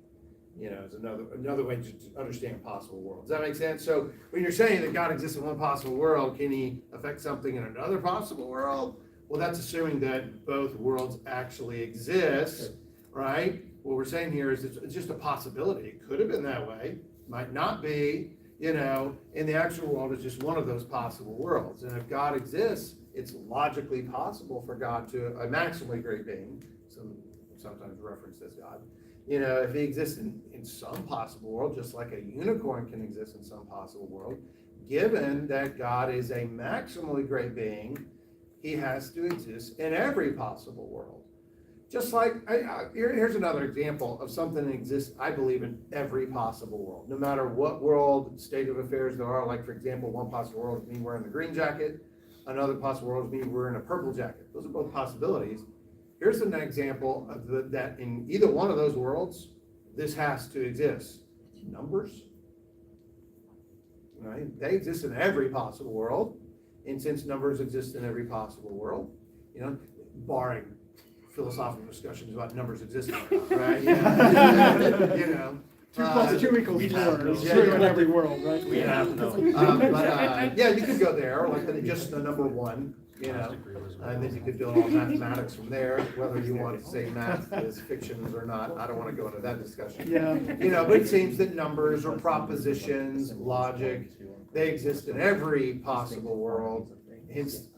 You know, is another way to understand possible worlds. Does that make sense? So when you're saying that God exists in one possible world, can he affect something in another possible world? Well, that's assuming that both worlds actually exist, right? What we're saying here is it's just a possibility. It could have been that way, might not be, you know, and the actual world is just one of those possible worlds. And if God exists, it's logically possible for God to, a maximally great being, sometimes referenced as God, you know, if he exists in some possible world, just like a unicorn can exist in some possible world, given that God is a maximally great being, he has to exist in every possible world. Just like, here's another example of something that exists, I believe, in every possible world. No matter what world, state of affairs there are, like for example, one possible world is me wearing the green jacket, another possible world is me wearing a purple jacket. Those are both possibilities. Here's an example of that in either one of those worlds, this has to exist. Numbers, right? They exist in every possible world. And since numbers exist in every possible world, you know, barring philosophical discussions about numbers existing or not, right? Yeah. You know. 2 + 2 = 4. It's yeah, true yeah. in every world, right? We have no. Yeah, you could go there, or like just the number one, you know, and then you could build all mathematics from there, whether you want to say math is fictions or not. I don't want to go into that discussion. Yeah. You know, but it seems that numbers or propositions, logic, they exist in every possible world. Hence,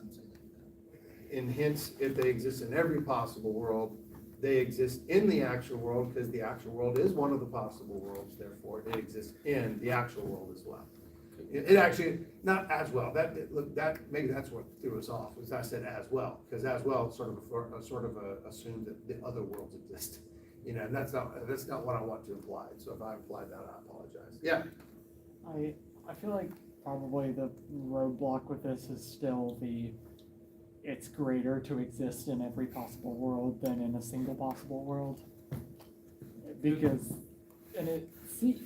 if they exist in every possible world, they exist in the actual world because the actual world is one of the possible worlds. Therefore, it exists in the actual world as well. It actually, not as well, maybe that's what threw us off, was I said as well, because as well sort of assumed that the other worlds exist, you know, and that's not what I want to imply, so if I implied that, I apologize. Yeah. I feel like probably the roadblock with this is still it's greater to exist in every possible world than in a single possible world. Because,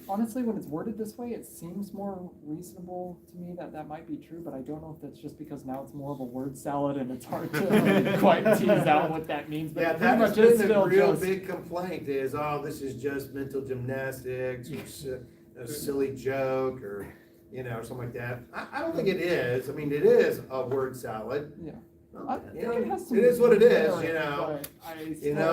honestly, when it's worded this way, it seems more reasonable to me that might be true, but I don't know if that's just because now it's more of a word salad and it's hard to quite tease out what that means, but Yeah, it pretty that has much is been the still real just. big complaint is, oh, this is just mental gymnastics, or a silly joke, or, or something like that. I don't think it is. I mean, it is a word salad. Yeah. Well, I think it has some it is what it is, merit, but I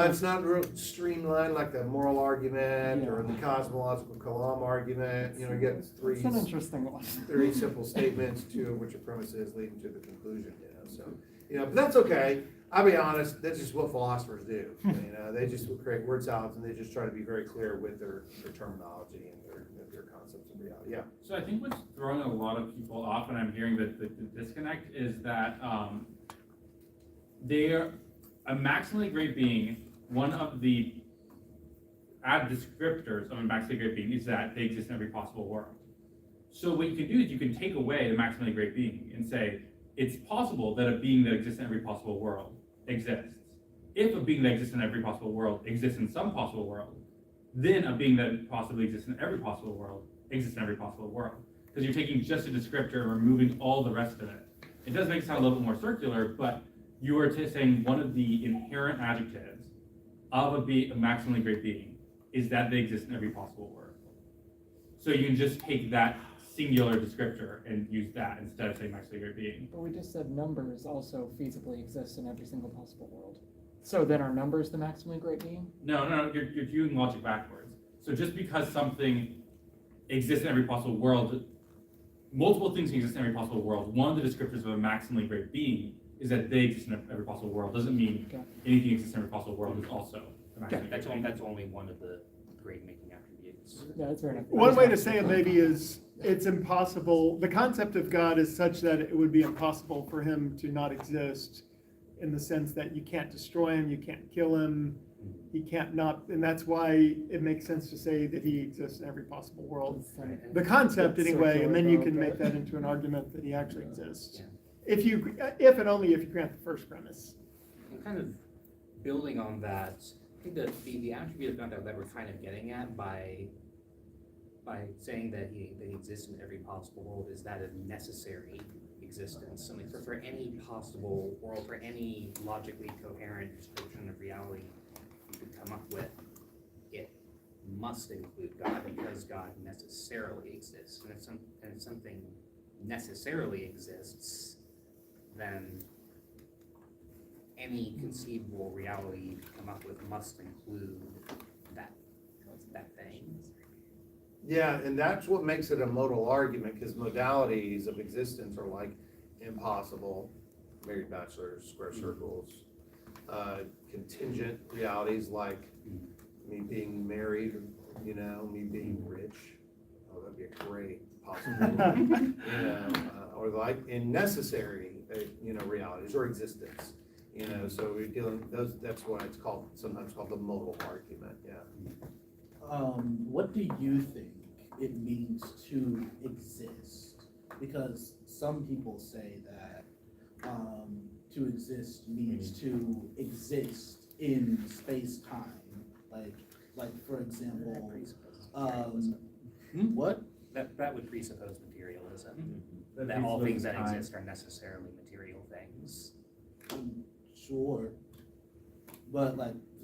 it's not real streamlined like the moral argument or the cosmological Kalam argument. You get It's an interesting one. three simple statements, two of which are premises leading to the conclusion. So but that's okay. I'll be honest, that's just what philosophers do. They just create word salads and they just try to be very clear with their terminology and their concepts of reality. Yeah. So I think what's throwing a lot of people off, and I'm hearing that the disconnect is that they're a maximally great being. One of the descriptors of a maximally great being is that they exist in every possible world. So what you can do is you can take away the maximally great being and say, it's possible that a being that exists in every possible world exists. If a being that exists in every possible world exists in some possible world, then a being that possibly exists in every possible world exists in every possible world. Because you're taking just a descriptor and removing all the rest of it. It does make it sound a little bit more circular, but you are saying one of the inherent adjectives of a maximally great being is that they exist in every possible world. So you can just take that singular descriptor and use that instead of saying maximally great being. But we just said numbers also feasibly exist in every single possible world. So then are numbers the maximally great being? No, you're viewing logic backwards. So just because something exists in every possible world, multiple things can exist in every possible world. One of the descriptors of a maximally great being is that they exist in every possible world. Doesn't mean anything exists in every possible world is also a maximally great being. That's only one of the grade making attributes. Yeah, that's fair enough. One way to say it maybe is it's impossible. The concept of God is such that it would be impossible for him to not exist, in the sense that you can't destroy him, you can't kill him, he can't not, and that's why it makes sense to say that he exists in every possible world. The concept anyway, and then you can make that into an argument that he actually exists. If and only if you grant the first premise. And kind of building on that, I think that the attribute of God that we're kind of getting at by saying that he exists in every possible world is that of necessary existence. I mean, for any possible world, for any logically coherent description of reality you could come up with, it must include God because God necessarily exists. And if something necessarily exists, then any conceivable reality you could come up with must include that thing. Yeah, and that's what makes it a modal argument, because modalities of existence are like impossible, married bachelors, square circles, contingent realities like me being married, me being rich. Oh, that'd be a great possibility. Or like in necessary, realities or existence. So we're dealing those. That's why it's sometimes called the modal argument. Yeah. What do you think it means to exist? Because some people say that to exist means to exist in space-time. Like for example, what? That would presuppose materialism. That all things that exist are necessarily material things. Sure. But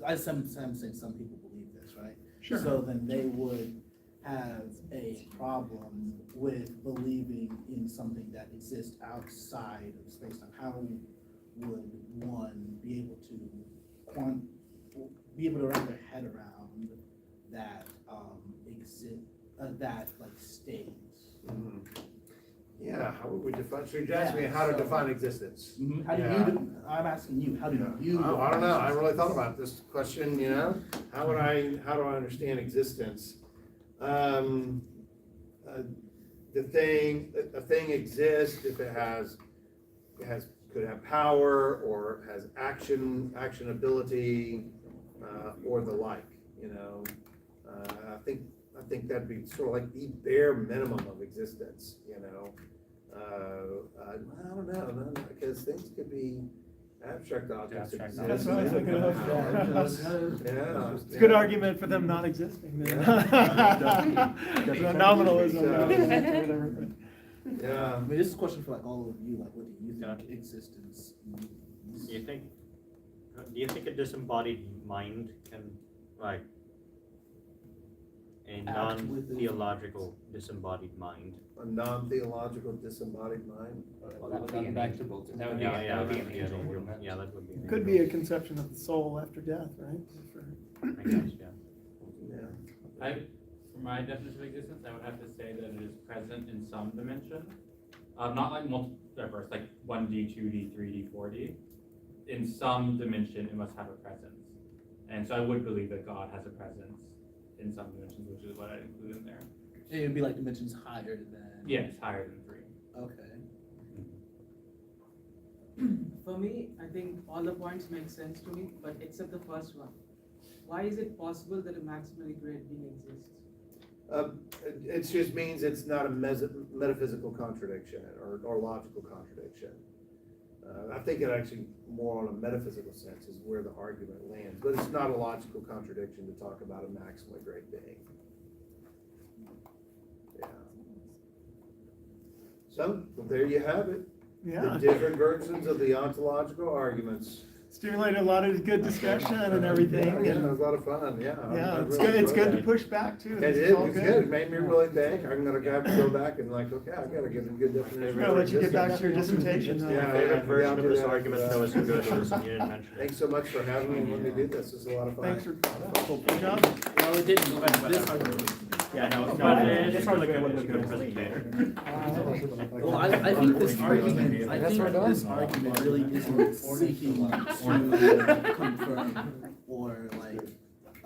I sometimes say some people believe this, right? Sure. So then they would have a problem with believing in something that exists outside of space-time. How would one be able to wrap their head around that state? Mm-hmm. Yeah, how would we define? So you're asking me how to define existence. How do I'm asking you, how do you? I don't know. I really thought about this question. How do I understand existence? A thing exists if it could have power or has actionability, or the like. I think that'd be sort of like the bare minimum of existence, you know? I don't know, no, because things could be abstract objects. that Abstract exist. That's what I was thinking of. Yeah. It's a good argument for them not existing. Then. Nominalism. Whatever. Yeah. I mean, this is a question for like all of you, like what do you think existence means? Do you think a disembodied mind can, like, a Act with it. non-theological disembodied mind? A non-theological disembodied mind. Well, that would be an angel. That would be, Yeah, that would be an that'd be angel. an wouldn't it? Yeah, that would be. an Could angel. be a conception of the soul after death, right? I guess, yeah. Yeah. For my definition of existence, I would have to say that it is present in some dimension. Not like multiverse, like 1D, 2D, 3D, 4D. In some dimension, it must have a presence. And so I would believe that God has a presence in some dimensions, which is what I'd include in there. It would be like dimensions higher than. Yes, higher than 3. Okay. For me, I think all the points make sense to me, but except the first one. Why is it possible that a maximally great being exists? It just means it's not a metaphysical contradiction or logical contradiction. I think it actually more on a metaphysical sense is where the argument lands, but it's not a logical contradiction to talk about a maximally great being. Yeah. So, well, there you have it. Yeah. The different versions of the ontological arguments. Stimulated a lot of good discussion and everything. Yeah, and- it was a lot of fun, yeah. Yeah, I it's really good. It's enjoyed good to that. push back too. It This is, is all it's good, it made me really think, I'm gonna have to go back and like, okay, I gotta give a good definition. I'm gonna let you get back to your dissertation. Yeah, My yeah, favorite yeah, version I'll of do this that. argument, though, is a good one, and you didn't mention it. Thanks so much for having me and letting me do this, this is a lot of fun. Thanks for good job. No, it didn't, but this argument. Yeah, no, But it's really good, it's a good presentation. Well, I think this argument, really isn't seeking to confirm or like